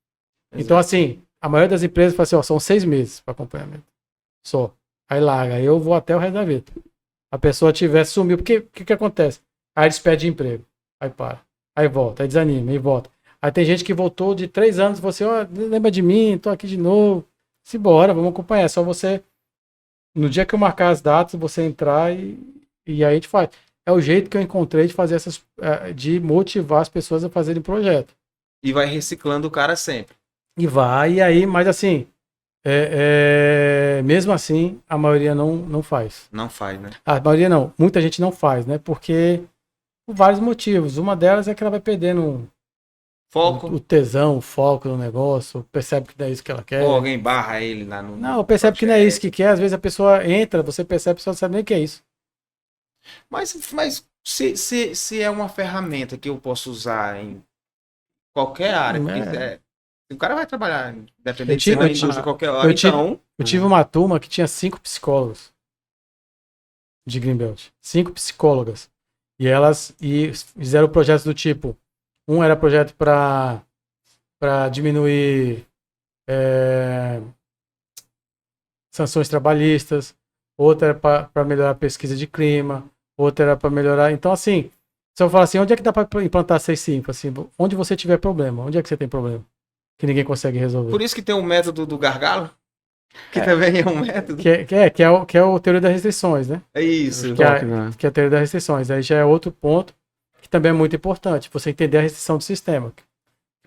Exato. Então, assim, a maioria das empresas fala assim, ó, são 6 meses para acompanhamento. Só. Aí larga, aí eu vou até o resto da vida. A pessoa sumiu, porque o que acontece? Aí eles pedem emprego, aí para. Aí volta, aí desanima, aí volta. Aí tem gente que voltou de 3 anos, você, ó, lembra de mim, tô aqui de novo. Se bora, vamos acompanhar. É só você, no dia que eu marcar as datas, você entrar e aí a gente faz. É o jeito que eu encontrei de fazer de motivar as pessoas a fazerem projeto. E vai reciclando o cara sempre. E aí, mas assim, mesmo assim, a maioria não faz. Não faz, né? A maioria não, muita gente não faz, né? Porque por vários motivos. Uma delas é que ela vai perdendo foco. O tesão, o foco no negócio, percebe que não é isso que ela quer. Ou alguém barra ele lá no. Não, percebe que não é isso que quer. Às vezes a pessoa entra, você percebe, a pessoa não sabe nem o que é isso. Mas se é uma ferramenta que eu posso usar em qualquer área, o cara vai trabalhar, independente de ser uma indústria, qualquer hora. Eu tive uma turma que tinha 5 psicólogos de Greenbelt. 5 psicólogas. E elas fizeram projetos do tipo, um era projeto para diminuir sanções trabalhistas, outra era para melhorar a pesquisa de clima, outra era para melhorar... Então, assim, se eu falar assim, onde é que dá para implantar 6.5? Assim, onde você tiver problema, onde é que você tem problema? Que ninguém consegue resolver. Por isso que tem o método do gargalo, que também é um método. Que é a teoria das restrições, né? É isso. Que é a teoria das restrições. Aí já é outro ponto que também é muito importante. Você entender a restrição do sistema.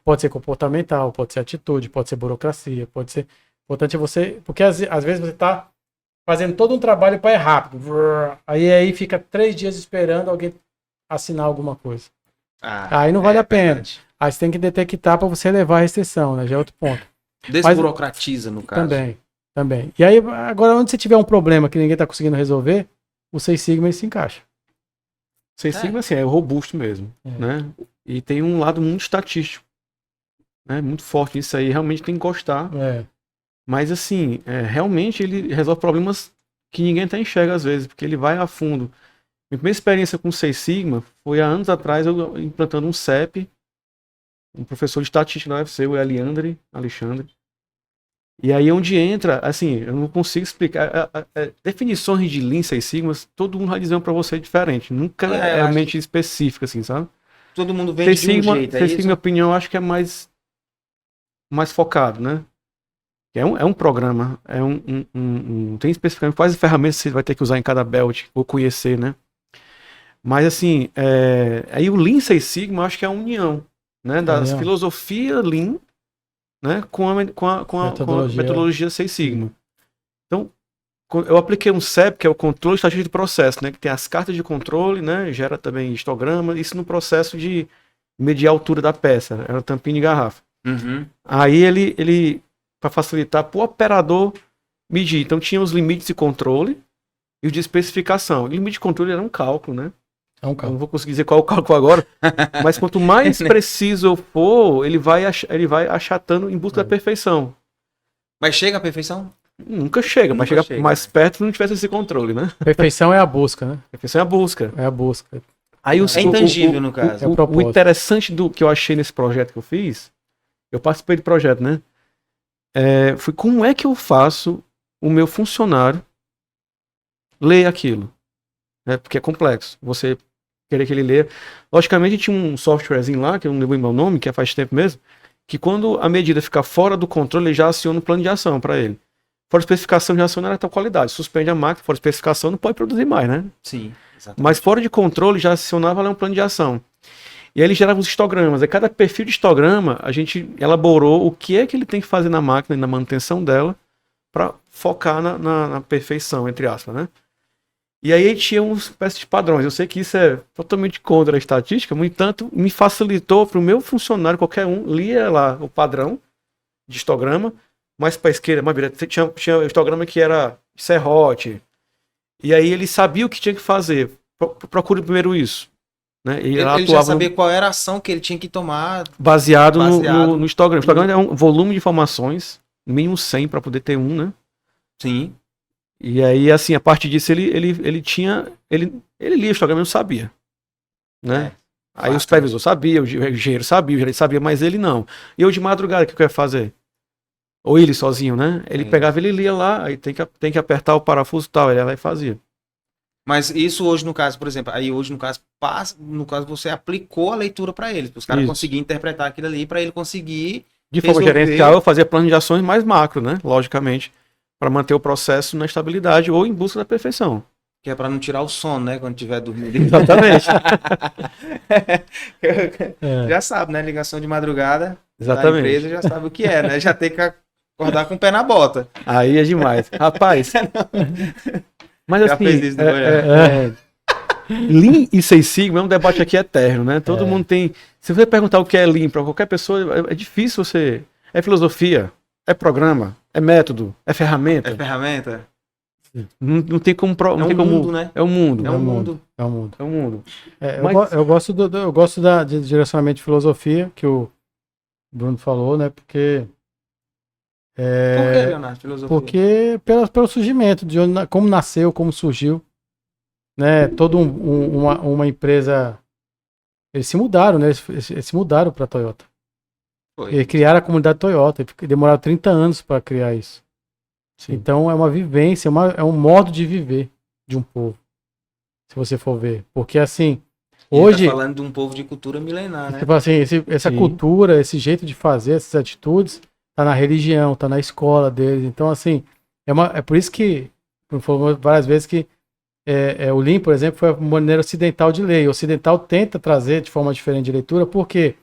Pode ser comportamental, pode ser atitude, pode ser burocracia, pode ser... Importante é você... Porque às vezes você está fazendo todo um trabalho para ir rápido. Aí fica 3 dias esperando alguém assinar alguma coisa. Ah, Aí não vale a pena. verdade. Aí você tem que detectar para você levar a restrição, né? Já é outro ponto. Desburocratiza, no caso. Também. E aí, agora, onde você tiver um problema que ninguém está conseguindo resolver, o Seis Sigma ele se encaixa. Seis Sigma, assim, é robusto mesmo, né? E tem um lado muito estatístico, né? Muito forte. Isso aí realmente tem que gostar. Mas, assim, realmente ele resolve problemas que ninguém até enxerga às vezes, porque ele vai a fundo. Minha primeira experiência com Seis Sigma foi há anos atrás, eu implantando um CEP, um professor de estatística da UFC, o Alexandre. E aí onde entra, assim, eu não consigo explicar. Definições de Lean Seis Sigmas, todo mundo vai dizer para você diferente. Nunca é realmente específica, assim, sabe? Todo mundo vende de um jeito, Seis Sigma, minha opinião, eu acho que é mais focado, né? É um programa, tem especificamente quais ferramentas você vai ter que usar em cada belt, ou conhecer, né? Mas assim, aí o Lean Six Sigma, eu acho que é a união, né? Das filosofia Lean, né? Com a metodologia Six Sigma. Então, eu apliquei um CEP, que é o controle estatístico de processo, né? Que tem as cartas de controle, né? Gera também histograma, isso no processo de medir a altura da peça, era tampinha de garrafa. Uhum. Aí ele para facilitar para o operador medir. Então tinha os limites de controle e os de especificação. O limite de controle era um cálculo, né? É um cálculo. Não vou conseguir dizer qual é o cálculo agora, mas quanto mais preciso eu for, ele vai achatando em busca da perfeição. Mas chega à perfeição? Nunca chega, mas chega mais perto se não tivesse esse controle, né? Perfeição é a busca, né? Perfeição é a busca. É a busca. Aí é intangível, no caso. O interessante do que eu achei nesse projeto que eu fiz, eu participei do projeto, né? Foi como é que eu faço o meu funcionário ler aquilo, né? Porque é complexo. Você querer que ele leia. Logicamente tinha um softwarezinho lá, que eu não lembro meu nome, que faz tempo mesmo, que quando a medida ficar fora do controle, ele já aciona um plano de ação para ele. Fora especificação de ação não era tal qualidade. Suspende a máquina, fora especificação não pode produzir mais, né? Sim, exatamente. Mas fora de controle já acionava lá um plano de ação. E aí ele gerava os histogramas. E cada perfil de histograma, a gente elaborou o que é que ele tem que fazer na máquina e na manutenção dela para focar na perfeição, entre aspas, né? E aí tinha uma espécie de padrões. Eu sei que isso é totalmente contra a estatística, no entanto, me facilitou para o meu funcionário, qualquer um, lia lá o padrão de histograma, mais para a esquerda, mais para a direita. Tinha histograma que era serrote. E aí ele sabia o que tinha que fazer. Procure primeiro isso. Né? Ele já sabia qual era a ação que ele tinha que tomar. Baseado no histograma. O histograma é um volume de informações, mínimo 100 para poder ter um, né? Sim. E aí, assim, a partir disso, ele lia o histograma e não sabia. Né? Aí o supervisor sabia, o engenheiro sabia, o gerente sabia, mas ele não. E eu de madrugada, o que eu ia fazer? Ou ele sozinho, né? Ele pegava, ele lia lá, aí tem que apertar o parafuso e tal, ele ia lá e fazia. Mas isso hoje, no caso, por exemplo, aí hoje, no caso, você aplicou a leitura para eles, para os caras conseguirem interpretar aquilo ali, para ele conseguir. De forma gerencial, eu fazia plano de ações mais macro, né? Logicamente, para manter o processo na estabilidade ou em busca da perfeição. Que é para não tirar o sono, né? Quando estiver dormindo. Exatamente. Já sabe, né? Ligação de madrugada. Exatamente. Da empresa já sabe o que é, né? Já tem que acordar com o pé na bota. Aí é demais. Rapaz. Mas já assim, fez isso depois, Lean e Six Sigma é um debate aqui eterno, né? Todo mundo tem. Se você perguntar o que é Lean para qualquer pessoa, é difícil você. É filosofia, é programa, é método, é ferramenta. É ferramenta? Não tem como. Não tem mundo, como, né? É o mundo. É o mundo. É o mundo. É o mundo. Eu gosto de direcionamento de filosofia, que o Bruno falou, né? Porque. Por que, Leonardo, filosofia? Porque pelo surgimento, de onde, como nasceu, como surgiu. Né? Toda uma empresa. Eles se mudaram, né? Eles se mudaram para a Toyota. E criaram a comunidade Toyota. Demoraram 30 anos para criar isso. Sim. Então é uma vivência, é um modo de viver de um povo. Se você for ver. Porque assim. Hoje. Tá falando de um povo de cultura milenar, né? Tipo assim, essa cultura, esse jeito de fazer, essas atitudes, tá na religião, tá na escola deles. Então, assim, é por isso que, falou várias vezes que o Lean, por exemplo, foi a maneira ocidental de ler. O ocidental tenta trazer de forma diferente de leitura, por quê?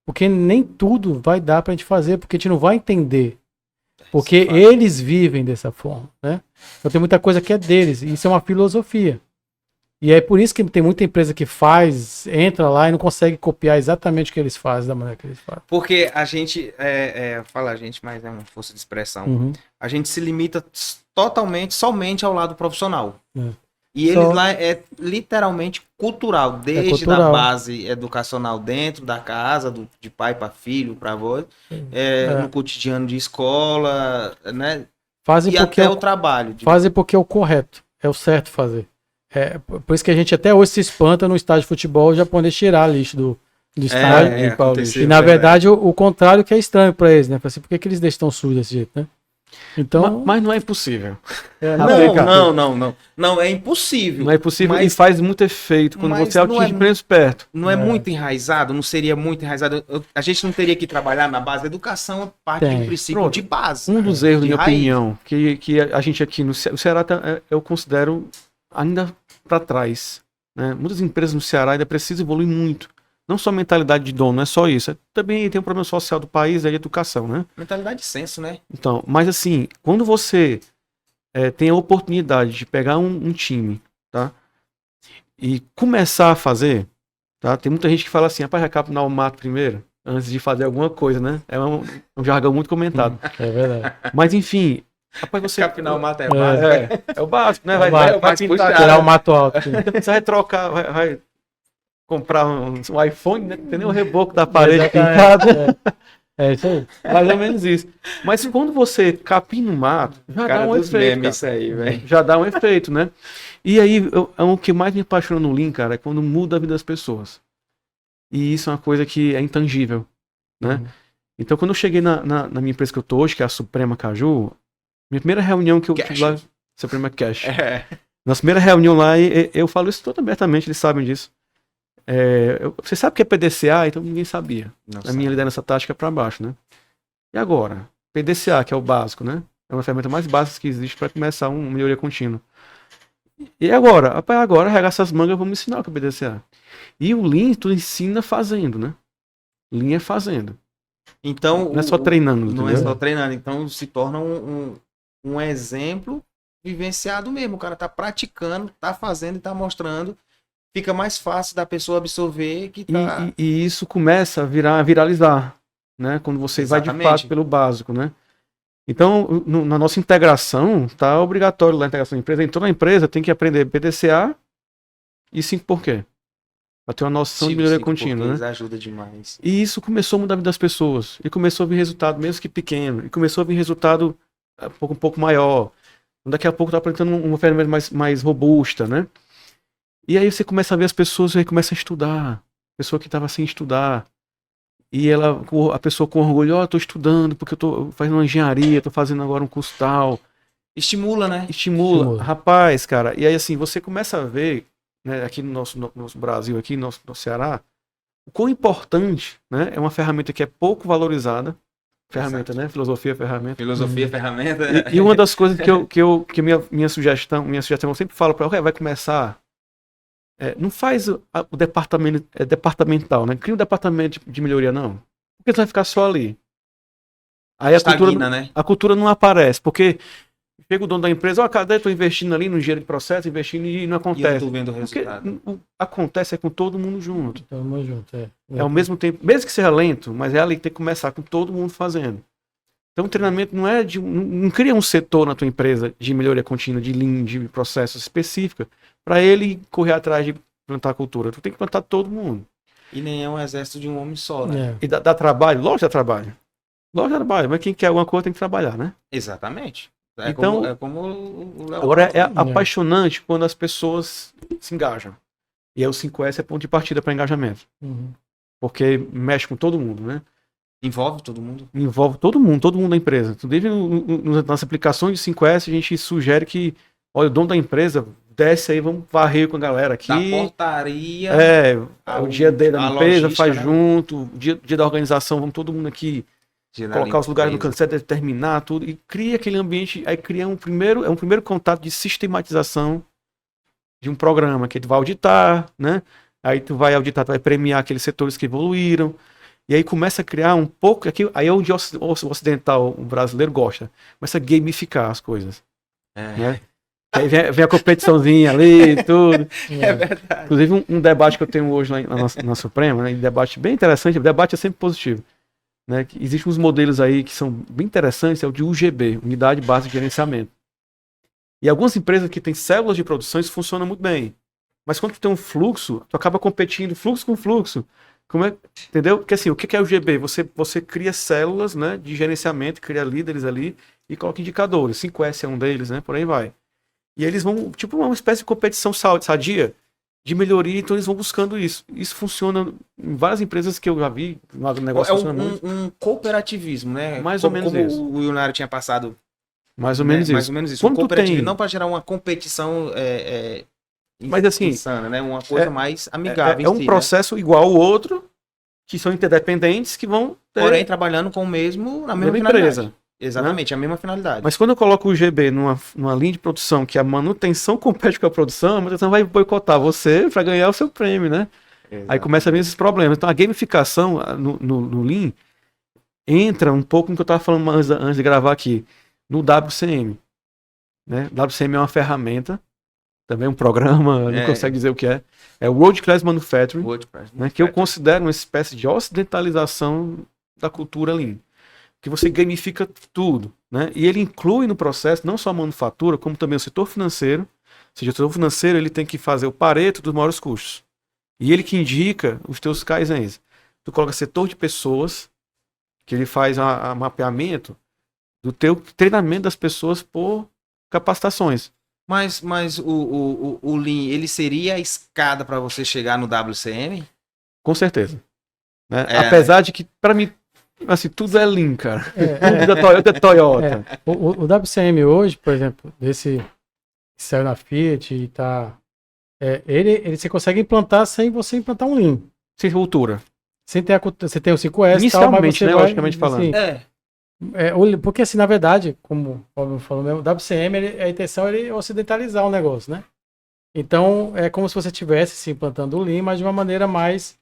Porque nem tudo vai dar pra gente fazer, porque a gente não vai entender. Porque eles vivem dessa forma, né? Então tem muita coisa que é deles, e isso é uma filosofia. E é por isso que tem muita empresa que entra lá e não consegue copiar exatamente o que eles fazem, da maneira que eles fazem. Porque a gente, fala a gente, mas é uma força de expressão. Uhum. A gente se limita somente ao lado profissional. É. E eles lá é literalmente cultural, desde cultural. da base educacional dentro da casa, de pai para filho, para avô, no cotidiano de escola, né? Fazem E porque até o trabalho. Fazem porque é o correto, é o certo fazer. Por isso que a gente até hoje se espanta no estádio de futebol o japonês tirar a lixo do estádio. E na verdade o contrário que é estranho para eles, né? Assim, por que eles deixam tão sujo desse jeito, né? Então, mas não é impossível. Não, é impossível. Não é impossível e faz muito efeito quando você atinge preço perto. Não é muito enraizado? Não seria muito enraizado? A gente não teria que trabalhar na base da educação, parte de um princípio de base. Um dos erros, na minha opinião, que a gente aqui no Ceará, eu considero ainda para trás. Né? Muitas empresas no Ceará ainda precisam evoluir muito. Não só mentalidade de dono, não é só isso. Também tem um problema social do país, é de educação, né? Mentalidade de senso, né? Então, mas assim, quando você tem a oportunidade de pegar um time, tá? E começar a fazer, tá? Tem muita gente que fala assim, rapaz, vai capinar o mato primeiro, antes de fazer alguma coisa, né? É um jargão muito comentado. É verdade. Mas enfim, rapaz, você... Capinar o mato é básico. É o básico, né? Vai tirar o mato alto. Você vai trocar, vai comprar um iPhone, né? Tem nem o reboco da parede pintado. É isso aí. Mais ou menos isso. Mas quando você capina no mato, já dá um efeito. Isso aí, velho. Já dá um efeito, né? E aí, o que mais me apaixona no Lean, cara, é quando muda a vida das pessoas. E isso é uma coisa que é intangível, né? Uhum. Então, quando eu cheguei na minha empresa que eu tô hoje, que é a Suprema Caju, minha primeira reunião que eu tive lá, Suprema Cash. Nossa primeira reunião lá, eu falo isso todo abertamente, eles sabem disso. Você sabe o que é PDCA? Então ninguém sabia. A minha liderança tática é para baixo, né? E agora? PDCA, que é o básico, né? É uma ferramenta mais básica que existe para começar uma melhoria contínua. E agora? Agora, arregaça as mangas, vamos ensinar o que é PDCA. E o Lean, tu ensina fazendo, né? Lean é fazendo. Então, não é só treinando. Não é só treinando. Então se torna um exemplo vivenciado mesmo. O cara tá praticando, tá fazendo e tá mostrando. Fica mais fácil da pessoa absorver que tá... E isso começa a viralizar, né? Quando você vai de fato pelo básico, né? Então, na nossa integração, tá obrigatório lá a integração da empresa. Entrou na empresa, tem que aprender PDCA e 5 por quê. Para ter uma noção de melhoria contínua, né? Isso ajuda demais. E isso começou a mudar a vida das pessoas. E começou a vir resultado, mesmo que pequeno. E começou a vir resultado um pouco maior. Daqui a pouco tá apresentando uma ferramenta mais robusta, né? E aí você começa a ver as pessoas, aí começa a estudar. Pessoa que estava sem estudar. E a pessoa com orgulho, eu tô estudando porque eu tô fazendo uma engenharia, tô fazendo agora um curso tal. Estimula, né? Estimula. Rapaz, cara. E aí assim, você começa a ver, né, aqui no nosso Brasil, aqui no Ceará, o quão importante, né, é uma ferramenta que é pouco valorizada. Ferramenta, né? Filosofia, ferramenta. Filosofia, ferramenta. E uma das coisas que minha sugestão eu sempre falo para vai começar... não faz o departamento departamental, né? Cria um departamento de melhoria, não. Porque você vai ficar só ali. Aí a cultura não aparece, porque chega o dono da empresa, cadê? Estou investindo ali no engenheiro de processo, investindo e não acontece. E eu tô vendo o resultado. Acontece com todo mundo junto. Todo mundo junto, ao mesmo tempo, mesmo que seja lento, mas é ali que tem que começar com todo mundo fazendo. Então o treinamento não é não cria um setor na tua empresa de melhoria contínua, de Lean, de processos específicos, para ele correr atrás de plantar a cultura. Tu tem que plantar todo mundo. E nem é um exército de um homem só, né? E dá trabalho? Lógico que dá trabalho. Lógico que dá trabalho, mas quem quer alguma coisa tem que trabalhar, né? Exatamente. Então, como o Léo agora é apaixonante quando as pessoas se engajam. E aí o 5S é ponto de partida para engajamento. Uhum. Porque mexe com todo mundo, né? Envolve todo mundo? Envolve todo mundo da empresa. Inclusive, nas aplicações de 5S, a gente sugere que, olha, o dono da empresa, desce aí, vamos varrer com a galera aqui. Da portaria. O dia dele da empresa, faz né? junto. O dia da organização, vamos todo mundo aqui colocar os lugares no canto certo, determinar tudo. E cria aquele ambiente, aí cria um primeiro contato de sistematização de um programa, que tu vai auditar, né? Aí tu vai auditar, tu vai premiar aqueles setores que evoluíram. E aí começa a criar um pouco, aí é onde o ocidental, o brasileiro gosta, começa a gamificar as coisas. Né? Aí vem a competiçãozinha ali e tudo. É verdade. Inclusive, um debate que eu tenho hoje lá na Suprema, né, um debate bem interessante, o debate é sempre positivo. Né, que existem uns modelos aí que são bem interessantes, é o de UGB, Unidade Básica de Gerenciamento. E algumas empresas que têm células de produção, isso funciona muito bem. Mas quando tu tem um fluxo, tu acaba competindo fluxo com fluxo. Entendeu? Porque assim, o que é o UGB? Você cria células, né, de gerenciamento, cria líderes ali e coloca indicadores. 5S é um deles, né? Por aí vai. E eles vão, tipo, uma espécie de competição sadia de melhoria, então eles vão buscando isso. Isso funciona em várias empresas que eu já vi, o negócio funciona muito. Um cooperativismo, né? Mais ou menos como isso. o Wilnário tinha passado. Mais ou menos isso. Mais ou menos isso. Quando Um cooperativismo, tem... não para gerar uma competição Mas assim, insana, né? Uma coisa mais amigável. É um processo igual ao outro, que são interdependentes, que vão ter... Porém, trabalhando com na mesma empresa. Exatamente, a mesma finalidade. Mas quando eu coloco o GB numa linha de produção que a manutenção compete com a manutenção vai boicotar você para ganhar o seu prêmio, né? Exatamente. Aí começa a vir esses problemas. Então a gamificação no Lean entra um pouco no que eu estava falando antes de gravar aqui, no WCM. Né? WCM é uma ferramenta, também um programa, não consegue dizer o que é. É o World Class Manufacturing, né? Que eu considero uma espécie de ocidentalização da cultura Lean. Que você gamifica tudo, né? E ele inclui no processo não só a manufatura, como também o setor financeiro. Ou seja, o setor financeiro ele tem que fazer o Pareto dos maiores custos. E ele que indica os teus kaizens. Tu coloca setor de pessoas, que ele faz a mapeamento do teu treinamento das pessoas por capacitações. Mas o Lean, ele seria a escada para você chegar no WCM? Com certeza. Né? Apesar de que, para mim, assim, tudo é Lean, cara. Tudo é Toyota. O WCM hoje, por exemplo, desse que saiu na Fiat e tá... ele você consegue implantar sem você implantar um Lean. Sem cultura. Sem ter você tem o 5S inicialmente, tal, mas você né, vai, logicamente falando. Assim, porque assim, na verdade, como o Fábio falou mesmo, o WCM, a intenção é ele ocidentalizar o negócio, né? Então, é como se você estivesse se implantando o Lean, mas de uma maneira mais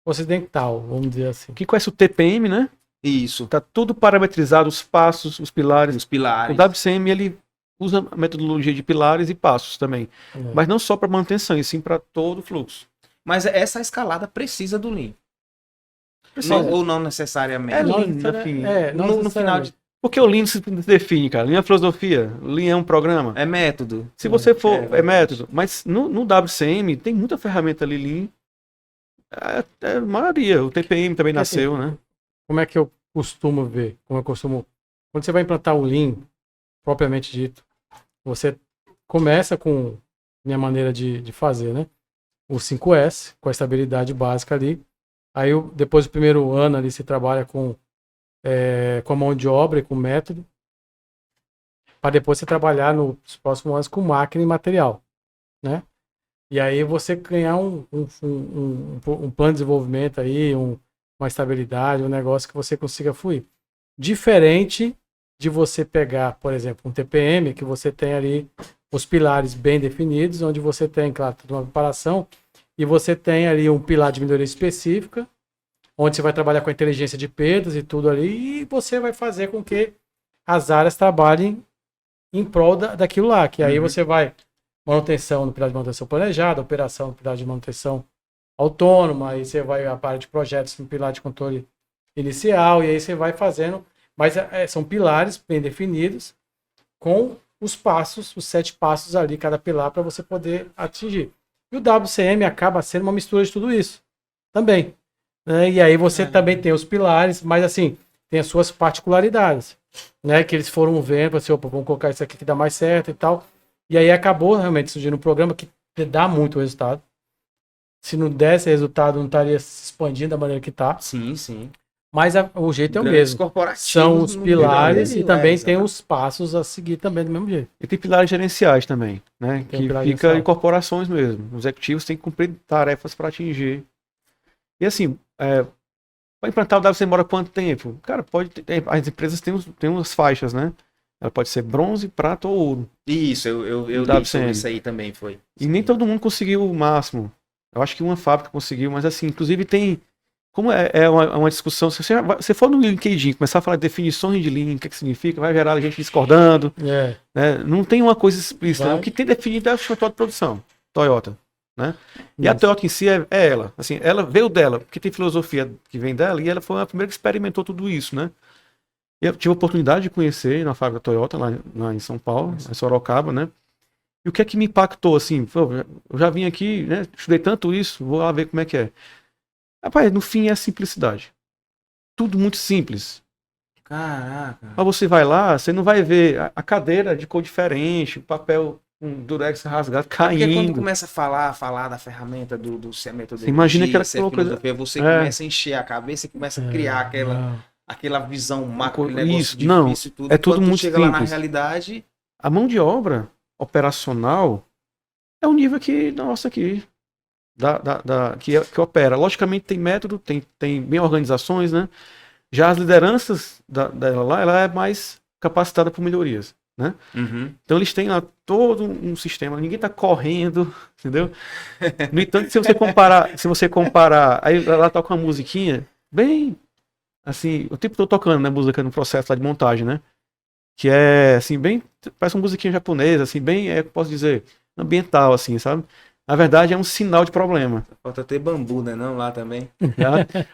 ocidental, vamos dizer assim. Que conhece o TPM, né? Isso. Tá tudo parametrizado, os passos, os pilares. Os pilares. O WCM, ele usa a metodologia de pilares e passos também. Mas não só para manutenção, e sim para todo o fluxo. Mas essa escalada precisa do Lean. Ou não necessariamente. No final de... Porque o Lean se define, cara. Lean é filosofia, Lean é um programa. É método. Se você for, é método. Mas no WCM tem muita ferramenta ali Lean. A maioria. O TPM também nasceu, né? Como é que eu costumo ver? Quando você vai implantar o Lean, propriamente dito, você começa com minha maneira de fazer, né? O 5S, com a estabilidade básica ali. Aí, depois do primeiro ano ali, você trabalha com a mão de obra e com método, para depois você trabalhar nos próximos anos com máquina e material, né? E aí você ganhar um plano de desenvolvimento aí, uma estabilidade, um negócio que você consiga fluir. Diferente de você pegar, por exemplo, um TPM, que você tem ali os pilares bem definidos, onde você tem, claro, toda uma preparação, e você tem ali um pilar de melhoria específica, onde você vai trabalhar com a inteligência de perdas e tudo ali, e você vai fazer com que as áreas trabalhem em prol daquilo lá, que aí você vai manutenção no pilar de manutenção planejada, operação no pilar de manutenção autônoma, aí você vai a parte de projetos no pilar de controle inicial, e aí você vai fazendo, mas são pilares bem definidos, com os passos, os 7 passos ali, cada pilar, para você poder atingir. E o WCM acaba sendo uma mistura de tudo isso também. Né? E aí você também tem os pilares, mas assim, tem as suas particularidades, né? Que eles foram vendo, assim, opa, vamos colocar isso aqui que dá mais certo e tal. E aí acabou realmente surgindo um programa que dá muito resultado. Se não desse resultado, não estaria se expandindo da maneira que está. Sim, sim. Mas o jeito é o mesmo. São os pilares e também tem os passos a seguir também do mesmo jeito. E tem pilares gerenciais também, né? Que fica em corporações mesmo. Os executivos têm que cumprir tarefas para atingir. E assim, para implantar o WCM demora quanto tempo? Cara, as empresas têm umas faixas, né? Ela pode ser bronze, prata ou ouro. Isso, eu li sobre isso aí também, foi. E nem todo mundo conseguiu o máximo. Eu acho que uma fábrica conseguiu, mas assim, inclusive tem como é uma discussão, se você for no LinkedIn começar a falar de definições de Lean, o que significa, vai gerar gente discordando, né? Não tem uma coisa explícita. O que tem definido é o motor de produção, Toyota. Né? E a Toyota em si é ela. Assim, ela veio dela, porque tem filosofia que vem dela, e ela foi a primeira que experimentou tudo isso. Né? E eu tive a oportunidade de conhecer na fábrica Toyota, lá em São Paulo, em Sorocaba, né? E o que é que me impactou, assim, eu já vim aqui, né, estudei tanto isso, vou lá ver como é que é. Rapaz, no fim é a simplicidade. Tudo muito simples. Caraca. Mas você vai lá, você não vai ver a cadeira de cor diferente, o papel com durex rasgado, caindo. Porque quando começa a falar da ferramenta do método, você imagina que era uma coisa... você começa a encher a cabeça e começa a criar aquela visão macro, aquele negócio isso, difícil e tudo. É tudo muito chega simples. Lá na realidade... A mão de obra operacional é o nível que, nossa, aqui, que opera. Logicamente tem método, tem bem organizações, né? Já as lideranças dela lá, ela é mais capacitada por melhorias, né? Uhum. Então eles têm lá todo um sistema, ninguém tá correndo, entendeu? No entanto, se você comparar, aí ela toca uma musiquinha, bem, assim, o tempo todo tocando, né, música no processo lá de montagem, né? Que é, assim, bem, parece uma musiquinha japonesa, assim, bem, posso dizer, ambiental, assim, sabe? Na verdade, é um sinal de problema. Falta ter bambu, né, não, lá também.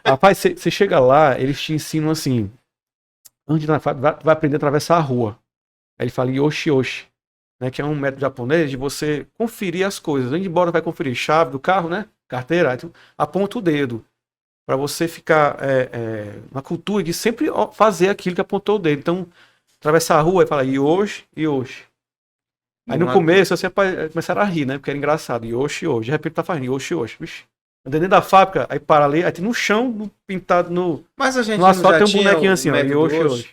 Rapaz, você chega lá, eles te ensinam assim, vai aprender a atravessar a rua. Aí ele fala Yoshi, né, que é um método japonês de você conferir as coisas. Antes de embora, vai conferir chave do carro, né, carteira, aí tu aponta o dedo. Para você ficar na cultura de sempre fazer aquilo que apontou o dedo. Então, atravessar a rua e falar Yoshi. Aí no começo você começaram a rir, né? Porque era engraçado. Yoshi. De repente tá fazendo Yoshi. Vixe. Dentro da fábrica, aí para ali, aí tem no chão, pintado no. Mas a gente no asfalto tem um bonequinho assim, ó. Yoshi.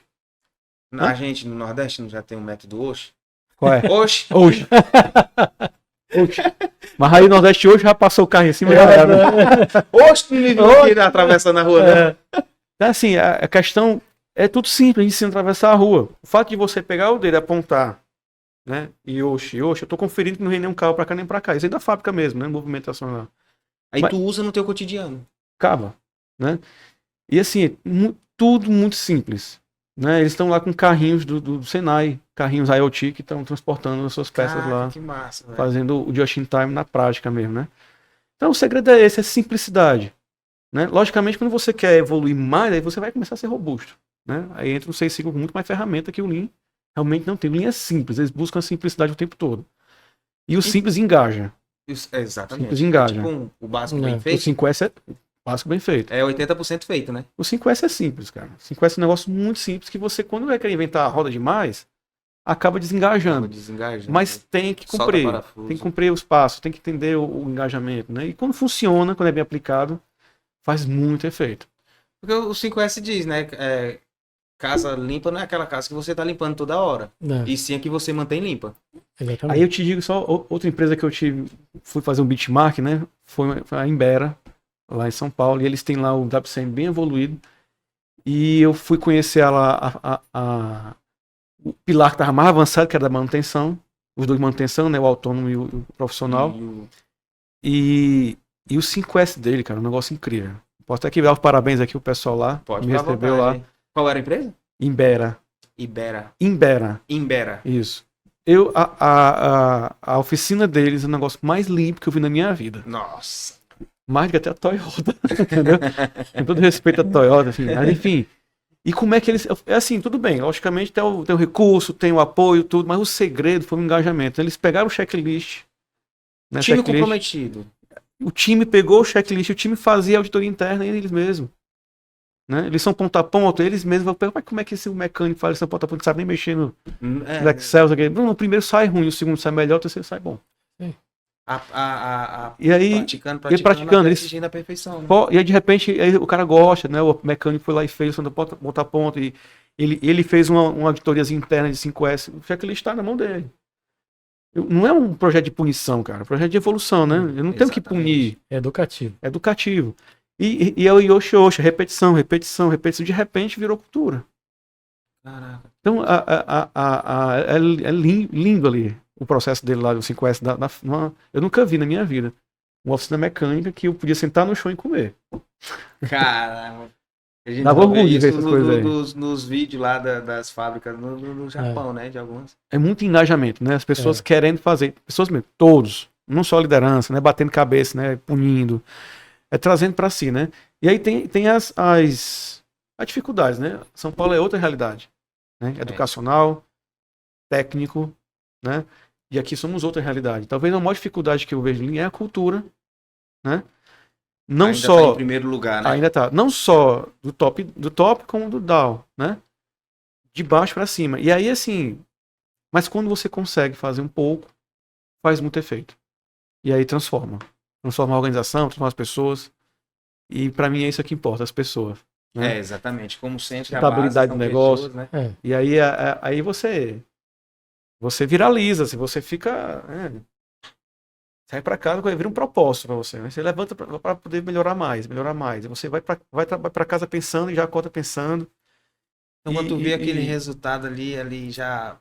A gente no Nordeste não já tem um método Oxi? Qual é? Oxi. Mas aí no Nordeste hoje já passou o carro em cima e já era. Oxi, não me viu aqui atravessando a rua, né? Então, assim, a questão é tudo simples, a gente ensina a atravessar a rua. O fato de você pegar o dedo e apontar, né? Yoshi, eu tô conferindo que não vem nenhum carro pra cá nem pra cá. Isso aí da fábrica mesmo, né? Movimentação lá. Aí tu usa no teu cotidiano. Acaba, né? E assim, tudo muito simples. Né? Eles estão lá com carrinhos do Senai, carrinhos IoT que estão transportando as suas peças lá. Que massa, velho. Fazendo o just in time na prática mesmo, né? Então o segredo é esse, é simplicidade. Né? Logicamente, quando você quer evoluir mais, aí você vai começar a ser robusto. Né? Aí entra o 6 Sigma com muito mais ferramenta que o Lean realmente não tem. O Lean é simples, eles buscam a simplicidade o tempo todo. E o simples engaja. Exatamente. Simples engaja. Tipo o básico bem feito. O 5S é básico bem feito. É 80% feito, né? O 5S é simples, cara. O 5S é um negócio muito simples que você, quando vai querer inventar a roda demais, acaba desengajando. Mas tem que cumprir. Tem que cumprir os passos, tem que entender o engajamento, né? E quando funciona, quando é bem aplicado, faz muito efeito. Porque o 5S diz, né? Casa limpa não é aquela casa que você tá limpando toda hora. Não. E sim a que você mantém limpa. Exatamente. Aí eu te digo só, outra empresa que eu fui fazer um benchmark, né? Foi a Imbera, lá em São Paulo, e eles têm lá o WCM bem evoluído. E eu fui conhecer o pilar que estava mais avançado, que era da manutenção, os dois de manutenção, né? O autônomo e o profissional. E o 5S dele, cara, um negócio incrível. Posso até aqui dar os parabéns aqui o pessoal lá. Pode me recebeu lá. Qual era a empresa? Imbera. Isso. A oficina deles é o negócio mais limpo que eu vi na minha vida. Nossa. Mais do que até a Toyota, entendeu? Com todo respeito à Toyota, assim, mas enfim. E como é que eles... É assim, tudo bem, logicamente tem o recurso, tem o apoio, tudo, mas o segredo foi o engajamento. Eles pegaram o checklist. Né, time comprometido. O time pegou o checklist, o time fazia a auditoria interna eles mesmos. Né? Eles são ponta a ponta, eles mesmos vão perguntar como é que esse mecânico faz, eles são ponta a ponta, não sabe nem mexer no Excel. No primeiro sai ruim, o segundo sai melhor, o terceiro sai bom. E aí, praticando eles da perfeição. Né? E aí, de repente, o cara gosta, né? O mecânico foi lá e fez ponta a ponta, e ele fez uma auditoria interna de 5S, o checklist está na mão dele. Não é um projeto de punição, cara, é um projeto de evolução, né? Eu não tenho que punir. É educativo. É educativo. E é o Yoshi, repetição, de repente virou cultura. Caraca. Então, é lindo ali o processo dele lá, do 5S. Eu nunca vi na minha vida uma oficina mecânica que eu podia sentar no chão e comer. Caramba. A gente Dava só vê orgulho de ver isso essas coisas aí. nos vídeos lá das fábricas no Japão, né? De algumas. É muito engajamento, né? As pessoas É. querendo fazer, pessoas mesmo, todos, não só a liderança, né? Batendo cabeça, né? Punindo, trazendo para si, né? E aí tem as dificuldades, né? São Paulo é outra realidade, né? Educacional, técnico, né? E aqui somos outra realidade. Talvez a maior dificuldade que eu vejo ali é a cultura, né? Não Ainda só tá em primeiro lugar, né? ainda tá, não só do top como do down, né? De baixo para cima. E aí assim, mas quando você consegue fazer um pouco, faz muito efeito. E aí transforma. Transforma a organização, transforma as pessoas. E para mim é isso que importa, as pessoas. Né? Exatamente. Como sempre, a Estabilidade base do são negócio. pessoas, né? É. E aí, aí você viraliza, se você fica. Sai para casa, vira um propósito para você. Né? Você levanta para poder melhorar mais, melhorar mais. E você vai para casa pensando e já acorda pensando. Então, quando tu vê aquele e resultado ali já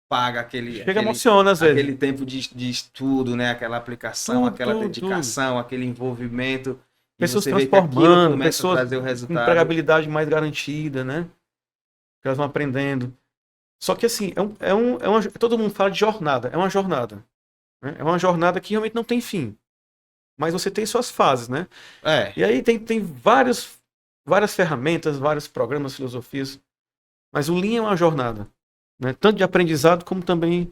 paga chega emociona às vezes. aquele tempo de estudo, né? Aquela aplicação, aquela Tudo. dedicação, aquele envolvimento. E Pessoas você vê que aquilo transformando, começa a pessoas trazer o com resultado. empregabilidade mais garantida, né? Que elas vão aprendendo. Só que assim, todo mundo fala de jornada, é uma jornada. Né? É uma jornada que realmente não tem fim. Mas você tem suas fases, né? É. E aí tem várias ferramentas, vários programas, filosofias. Mas o Lean é uma jornada. Né? Tanto de aprendizado como também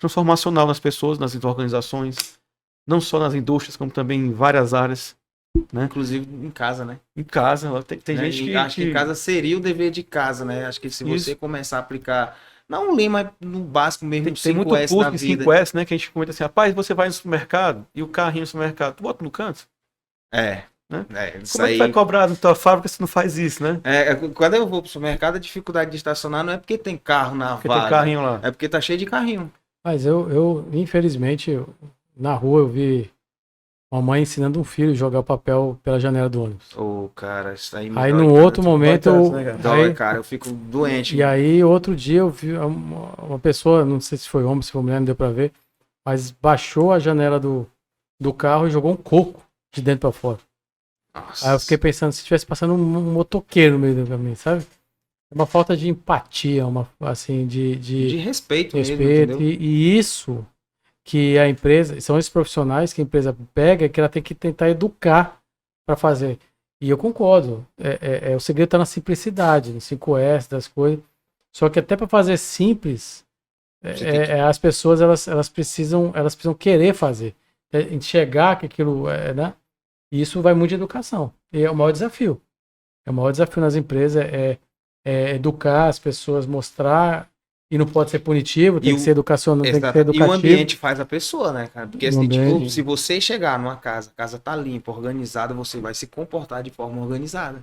transformacional nas pessoas, nas organizações. Não só nas indústrias, como também em várias áreas. Né? Inclusive em casa, né? Em casa, tem Né? gente E que... acho que em casa seria o dever de casa, né? Acho que se você Isso. começar a aplicar, não um Lean, mas no básico mesmo, Tem muito 5S na curso de vida. 5S, né? Que a gente comenta assim, rapaz, você vai no supermercado e o carrinho no supermercado, tu bota no canto? É. Né? Isso Como é que aí. vai cobrar na tua fábrica se não faz isso, né? Quando eu vou pro supermercado, a dificuldade de estacionar não é porque tem carro na Porque vaga. tem carrinho lá. É porque tá cheio de carrinho. Mas infelizmente, na rua eu vi uma mãe ensinando um filho a jogar papel pela janela do ônibus. Ô, cara, isso aí me Aí dói num tanto. outro momento, tanto, né, cara? Dói, aí, cara, eu fico doente. e aí outro dia eu vi uma pessoa, não sei se foi homem, se foi mulher, não deu pra ver, mas baixou a janela do carro e jogou um coco de dentro pra fora. Nossa. Aí eu fiquei pensando se estivesse passando um motoqueiro no meio do caminho, sabe? É uma falta de empatia, assim, De respeito mesmo, respeito. entendeu? E isso que a empresa, são esses profissionais que a empresa pega, que ela tem que tentar educar para fazer. E eu concordo. O segredo está na simplicidade, no 5S, das coisas. Só que até para fazer simples, as pessoas elas precisam querer fazer. Enxergar que aquilo né? E isso vai muito de educação. E é o maior desafio. É o maior desafio nas empresas educar as pessoas, mostrar. E não pode ser punitivo, tem que ser educacional, tem que ser educativo. E o ambiente faz a pessoa, né, cara? Porque assim, tipo, ambiente. se você chegar numa casa, a casa tá limpa, organizada, você vai se comportar de forma organizada.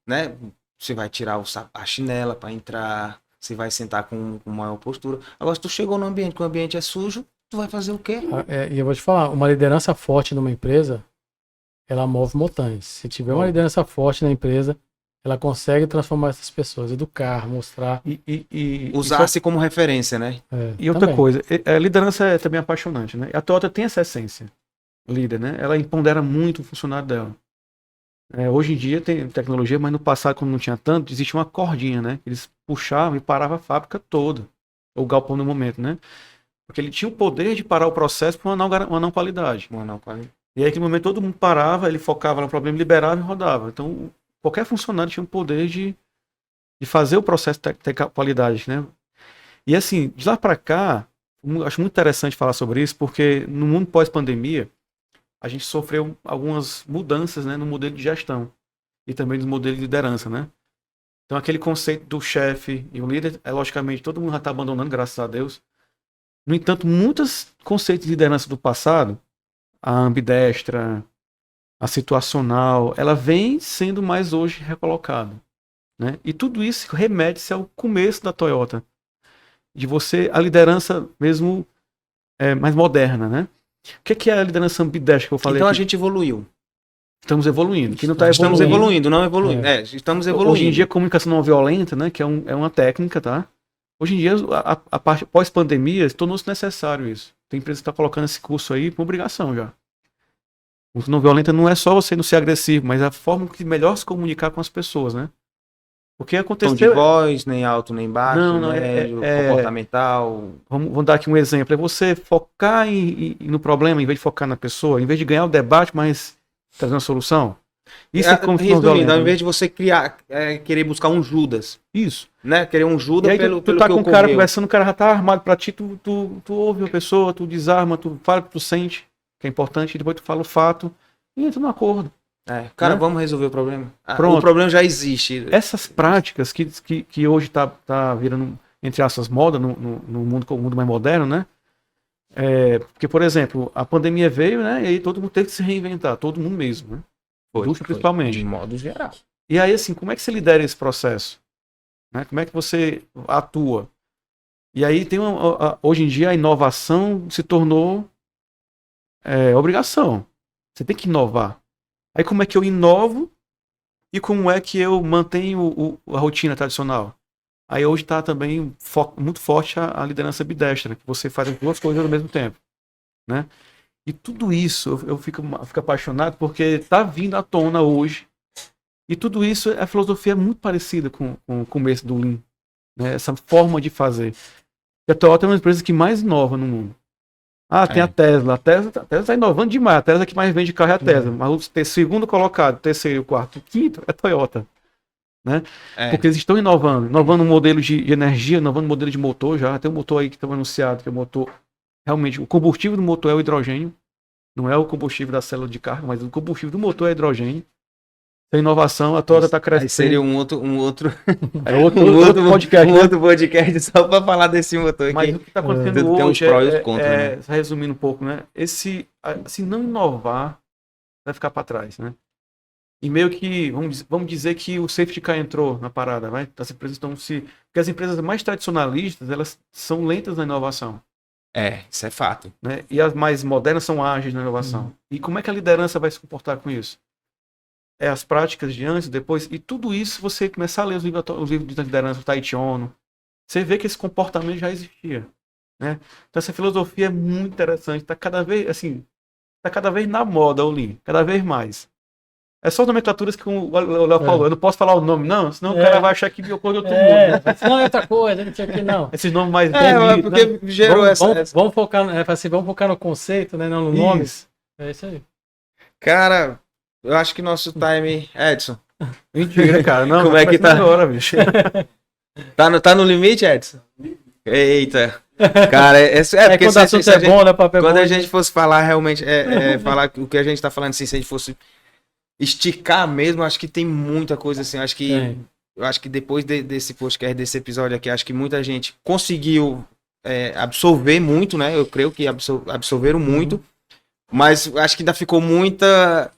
Né? Você vai tirar a chinela para entrar, você vai sentar com maior postura. Agora, se tu chegou no ambiente que o ambiente é sujo, tu vai fazer o quê? E eu vou te falar, uma liderança forte numa empresa, ela move montanhas. Se tiver uma liderança forte na empresa, ela consegue transformar essas pessoas, educar, mostrar. Usar-se como referência, né? E outra coisa, a liderança é também apaixonante, né? A Toyota tem essa essência, líder, né? Ela empodera muito o funcionário dela. Hoje em dia tem tecnologia, mas no passado, quando não tinha tanto, existia uma cordinha, né? Eles puxavam e paravam a fábrica toda, ou o galpão no momento, né? Porque ele tinha o poder de parar o processo por uma não qualidade. E aí, naquele momento, todo mundo parava, ele focava no problema, liberava e rodava. Então, qualquer funcionário tinha o poder de fazer o processo ter qualidade, né? E assim, de lá para cá, acho muito interessante falar sobre isso, porque no mundo pós-pandemia, a gente sofreu algumas mudanças, né, no modelo de gestão e também no modelo de liderança, né? Então, aquele conceito do chefe e o líder, logicamente, todo mundo já está abandonando, graças a Deus. No entanto, muitos conceitos de liderança do passado, a ambidestra, a situacional, ela vem sendo mais hoje recolocada, né? E tudo isso remete-se ao começo da Toyota, de a liderança mesmo mais moderna, né? O que é a liderança ambidestra que eu falei Então aqui? a gente evoluiu. Estamos evoluindo. Que não tá Estamos evoluindo, não evoluindo. Estamos evoluindo. Hoje em dia, comunicação não violenta, né? Que é uma técnica, tá? Hoje em dia, a parte pós-pandemia, tornou-se necessário isso. Tem empresa que está colocando esse curso aí por obrigação já. O não violenta não é só você não ser agressivo, mas a forma que melhor se comunicar com as pessoas, né? Porque Tom de aconteceu... voz, nem alto, nem baixo, Não, médio, comportamental. Vamos dar aqui um exemplo. É você focar no problema, em vez de focar na pessoa, em vez de ganhar o debate, mas trazer uma solução. Isso é como Resumindo, ao invés de você querer buscar um Judas, isso, né? Querer um Judas e aí pelo tu tá que com o cara ocorreu. conversando, o cara já tá armado pra ti, tu ouve a pessoa, tu desarma, tu fala o que tu sente, que é importante, e depois tu fala o fato e entra no acordo. Cara, né? vamos resolver o problema. Pronto. O problema já existe. Essas práticas que hoje tá virando, entre aspas, moda no mundo mais moderno, né? Porque, por exemplo, a pandemia veio, né? E aí todo mundo teve que se reinventar, todo mundo mesmo, né? Indústria principalmente. De modo geral. E aí, assim, como é que você lidera esse processo? Né? Como é que você atua? E aí tem hoje em dia a inovação se tornou obrigação. Você tem que inovar. Aí como é que eu inovo e como é que eu mantenho a rotina tradicional? Aí hoje está também muito forte a liderança ambidestra, que você faz as duas coisas ao mesmo tempo, né? E tudo isso eu fico apaixonado porque está vindo à tona hoje. E tudo isso, a filosofia é muito parecida com o começo do Lean, né? Essa forma de fazer. E a Toyota é uma das empresas que mais inova no mundo. Tem a Tesla. A Tesla está inovando demais. A Tesla que mais vende carro é a Tesla. Mas o segundo colocado, terceiro, quarto, quinto é a Toyota. Né? Porque eles estão inovando um modelo de energia, inovando um modelo de motor já. Tem um motor aí que estava anunciado, que é o motor. Realmente, o combustível do motor é o hidrogênio. Não é o combustível da célula de carga, mas o combustível do motor é hidrogênio. Tem inovação, a Toyota está crescendo. Aí seria um outro podcast. Um outro podcast só para falar desse motor aqui. Mas o que está acontecendo tem uns hoje prós e os contras, né? resumindo um pouco, né? Se não inovar, vai ficar para trás, né? E meio que, vamos dizer que o safety car entrou na parada, vai? As empresas estão porque as empresas mais tradicionalistas, elas são lentas na inovação. Isso é fato. Né? E as mais modernas são ágeis na inovação. E como é que a liderança vai se comportar com isso? As práticas de antes, depois, e tudo isso, você começar a ler os livros de liderança, o Taiichi Ohno, você vê que esse comportamento já existia. Né? Então essa filosofia é muito interessante, está cada vez na moda o Lean, cada vez mais. É só nomenclaturas que o Léo falou, eu não posso falar o nome não, senão o cara vai achar que viu coisa de outro mundo. Né? Não é outra coisa, não sei o que não. Esses nomes mais porque né? gerou vamos focar no conceito, né, não no nome. É isso aí. Cara, eu acho que nosso time... Edson. Mentira, cara. Não, como é que tá? Agora, bicho. Tá no limite, Edson? Eita. Cara, porque quando o assunto é bom, né, papel quando bom, a gente fosse falar realmente, falar o que a gente tá falando assim, se a gente fosse esticar mesmo, acho que tem muita coisa assim, eu acho que depois desse podcast, desse episódio aqui, acho que muita gente conseguiu absorver muito, né? Eu creio que absorveram muito, mas acho que ainda ficou muita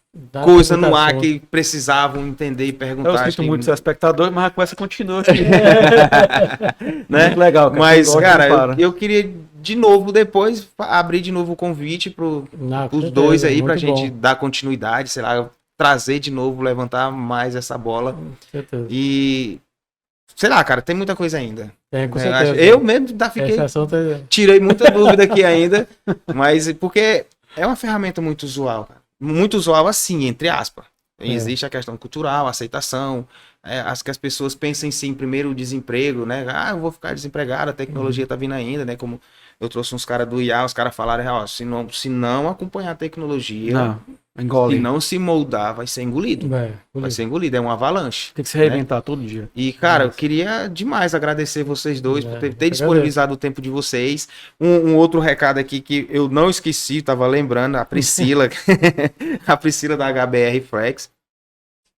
coisa no ar que precisavam entender e perguntar. Eu sinto muito ser espectador, mas a conversa continua aqui. Né? Muito legal. Cara. Mas, cara, eu queria de novo depois abrir de novo o convite pros dois aí, pra gente dar continuidade, sei lá, trazer de novo, levantar mais essa bola. Com certeza. E sei lá, cara, tem muita coisa ainda. Com certeza. Eu mesmo tirei muita dúvida aqui ainda, mas porque é uma ferramenta muito usual, cara. Muito usual assim, entre aspas. Existe a questão cultural, a aceitação, que as pessoas pensam em si, primeiro o desemprego, né? Eu vou ficar desempregado, a tecnologia tá vindo ainda, né? Como eu trouxe uns caras do IA, os caras falaram, se não acompanhar a tecnologia, engole. E não se moldar, vai ser engolido. Vai ser engolido, é um avalanche. Tem que se reinventar todo dia. E, cara, eu queria demais agradecer vocês dois por ter disponibilizado o tempo de vocês. Um outro recado aqui que eu não esqueci, tava lembrando, a Priscila, a Priscila da HBR Flex.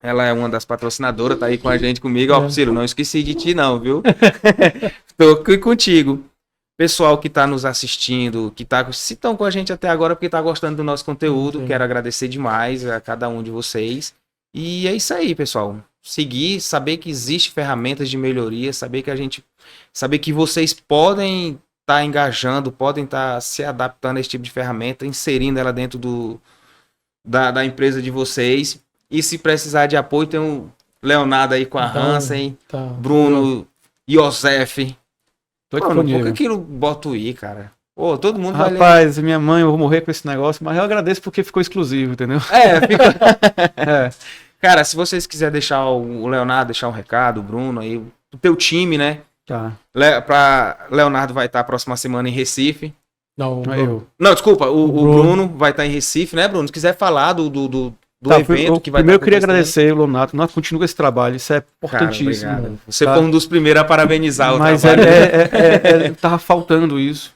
Ela é uma das patrocinadoras, tá aí com a gente, comigo. Priscila, não esqueci de ti não, viu? Tô aqui contigo. Pessoal que está nos assistindo, se estão com a gente até agora porque está gostando do nosso conteúdo, quero agradecer demais a cada um de vocês. E é isso aí, pessoal. Seguir, saber que existe ferramentas de melhoria, saber que vocês podem estar engajando, podem estar se adaptando a esse tipo de ferramenta, inserindo ela dentro da empresa de vocês. E se precisar de apoio, tem o Leonardo aí com a Hansen, Bruno, Iosef. Pô, por que não bota o I, cara? Pô, todo mundo vai ler. Rapaz, minha mãe, eu vou morrer com esse negócio, mas eu agradeço porque ficou exclusivo, entendeu? Fica... É. Cara, se vocês quiserem deixar o Leonardo, deixar um recado, o Bruno aí, o teu time, né? Tá. Leonardo vai estar a próxima semana em Recife. Não, Eu. Não, desculpa, o Bruno. Bruno vai estar em Recife, né, Bruno? Se quiser falar do Tá, evento que vai primeiro eu estar queria acontecendo. agradecer o Leonardo, nós continuamos esse trabalho, isso é Cara, importantíssimo. obrigado. Você Tá? foi um dos primeiros a parabenizar Mas o trabalho. tava faltando isso.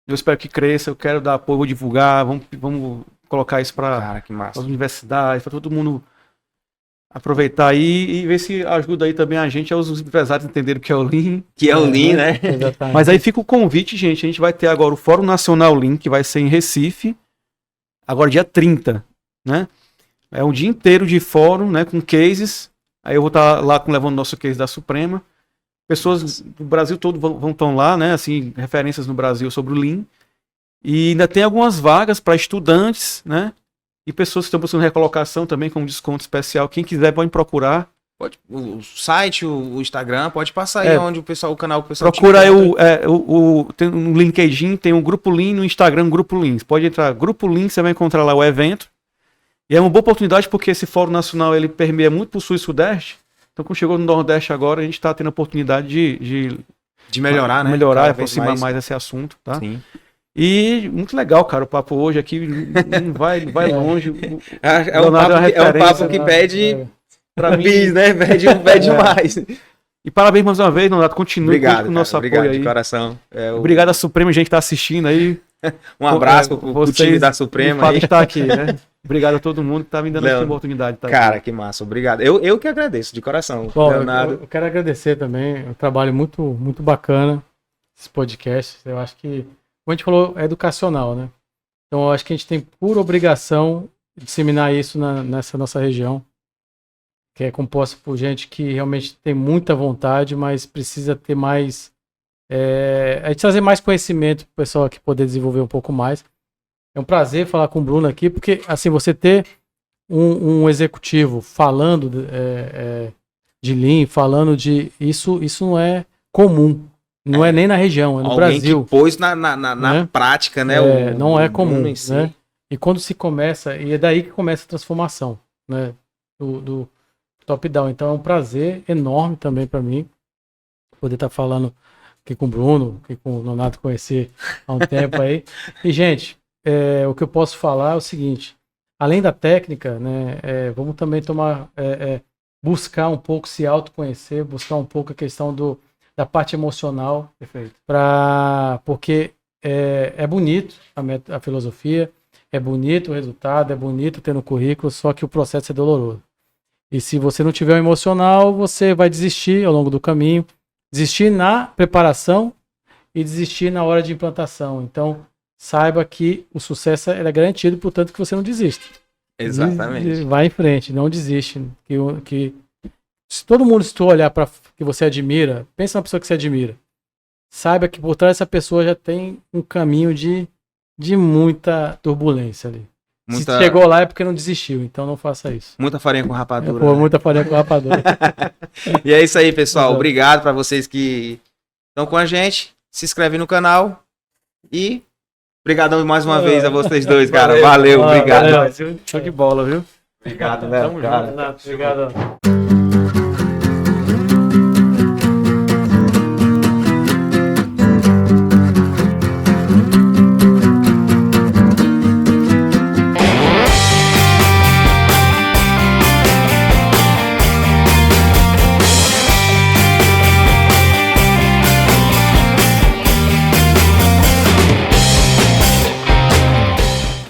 Eu espero que cresça, eu quero dar apoio, vou divulgar, vamos colocar isso para Cara, que massa. as universidades, para todo mundo aproveitar aí e ver se ajuda aí também a gente, os empresários entenderem o que é o Lean. Que é o Lean, né? Exatamente. Mas aí fica o convite, gente, a gente vai ter agora o Fórum Nacional Lean, que vai ser em Recife, agora dia 30, né? É um dia inteiro de fórum, né, com cases. Aí eu vou estar lá levando nosso case da Suprema. Pessoas do Brasil todo vão estar lá, né, assim, referências no Brasil sobre o Lean. E ainda tem algumas vagas para estudantes, né? E pessoas que estão buscando recolocação também com desconto especial. Quem quiser pode procurar. Pode, o site, o Instagram, pode passar aí É. onde o canal que o pessoal Procura aí encontra. tem no LinkedIn, tem um Grupo Lean, no Instagram, Grupo Lean. Você pode entrar, Grupo Lean, você vai encontrar lá o evento. E é uma boa oportunidade porque esse Fórum Nacional ele permeia muito para o Sul e Sudeste. Então, quando chegou no Nordeste agora, a gente está tendo a oportunidade De melhorar, né? melhorar e Cada vez aproximar mais esse assunto, tá? Sim. E muito legal, cara, o papo hoje aqui não vai longe. É um Leonardo papo, é uma é um papo que Leonardo, pede Pra mim, bis, né? Pede mais. e parabéns mais uma vez, Leonardo. Continue Obrigado, com o cara, nosso obrigado apoio de aí. coração. Obrigado à Suprema, gente que tá assistindo aí. Um abraço pro time da Suprema aí. Está aqui, né? Obrigado a todo mundo que tá me dando essa Leon, oportunidade. Tá Cara, que massa, obrigado. Eu que agradeço, de coração. Bom, Leonardo. eu quero agradecer também, um trabalho muito, muito bacana, esse podcast. Eu acho que, como a gente falou, é educacional, né? Então eu acho que a gente tem pura obrigação de disseminar isso nessa nossa região, que é composta por gente que realmente tem muita vontade, mas precisa ter mais... a gente trazer mais conhecimento para o pessoal aqui poder desenvolver um pouco mais. É um prazer falar com o Bruno aqui, porque assim, você ter um executivo falando de Lean, falando de... Isso não é comum. Não é nem na região, é no Alguém Brasil. que pôs na Né? prática, né? Não é comum, Bruno em si. né? E quando se começa, e é daí que começa a transformação, né? Do top-down. Então é um prazer enorme também para mim poder estar falando aqui com o Bruno, aqui com o Leonardo, conhecer há um tempo aí. E, gente, o que eu posso falar é o seguinte: além da técnica, né, vamos também buscar um pouco se autoconhecer, buscar um pouco a questão da parte emocional. Perfeito. Porque é bonito a filosofia, é bonito o resultado, é bonito ter no currículo, só que o processo é doloroso. E se você não tiver o emocional, você vai desistir ao longo do caminho, desistir na preparação e desistir na hora de implantação. Então, saiba que o sucesso é garantido, portanto que você não desista. Exatamente. Vai em frente, não desiste. Se todo mundo, se tu olhar para que você admira, pensa na pessoa que você admira. Saiba que por trás dessa pessoa já tem um caminho de muita turbulência ali. Se chegou lá é porque não desistiu, então não faça isso. Muita farinha com rapadura. Né? Muita farinha com rapadura. E é isso aí, pessoal. Exato. Obrigado para vocês que estão com a gente. Se inscreve no canal. E obrigadão mais uma vez a vocês dois, cara. Valeu, obrigado. Show de bola, viu? Obrigado, Léo. Tamo cara. junto. Obrigado.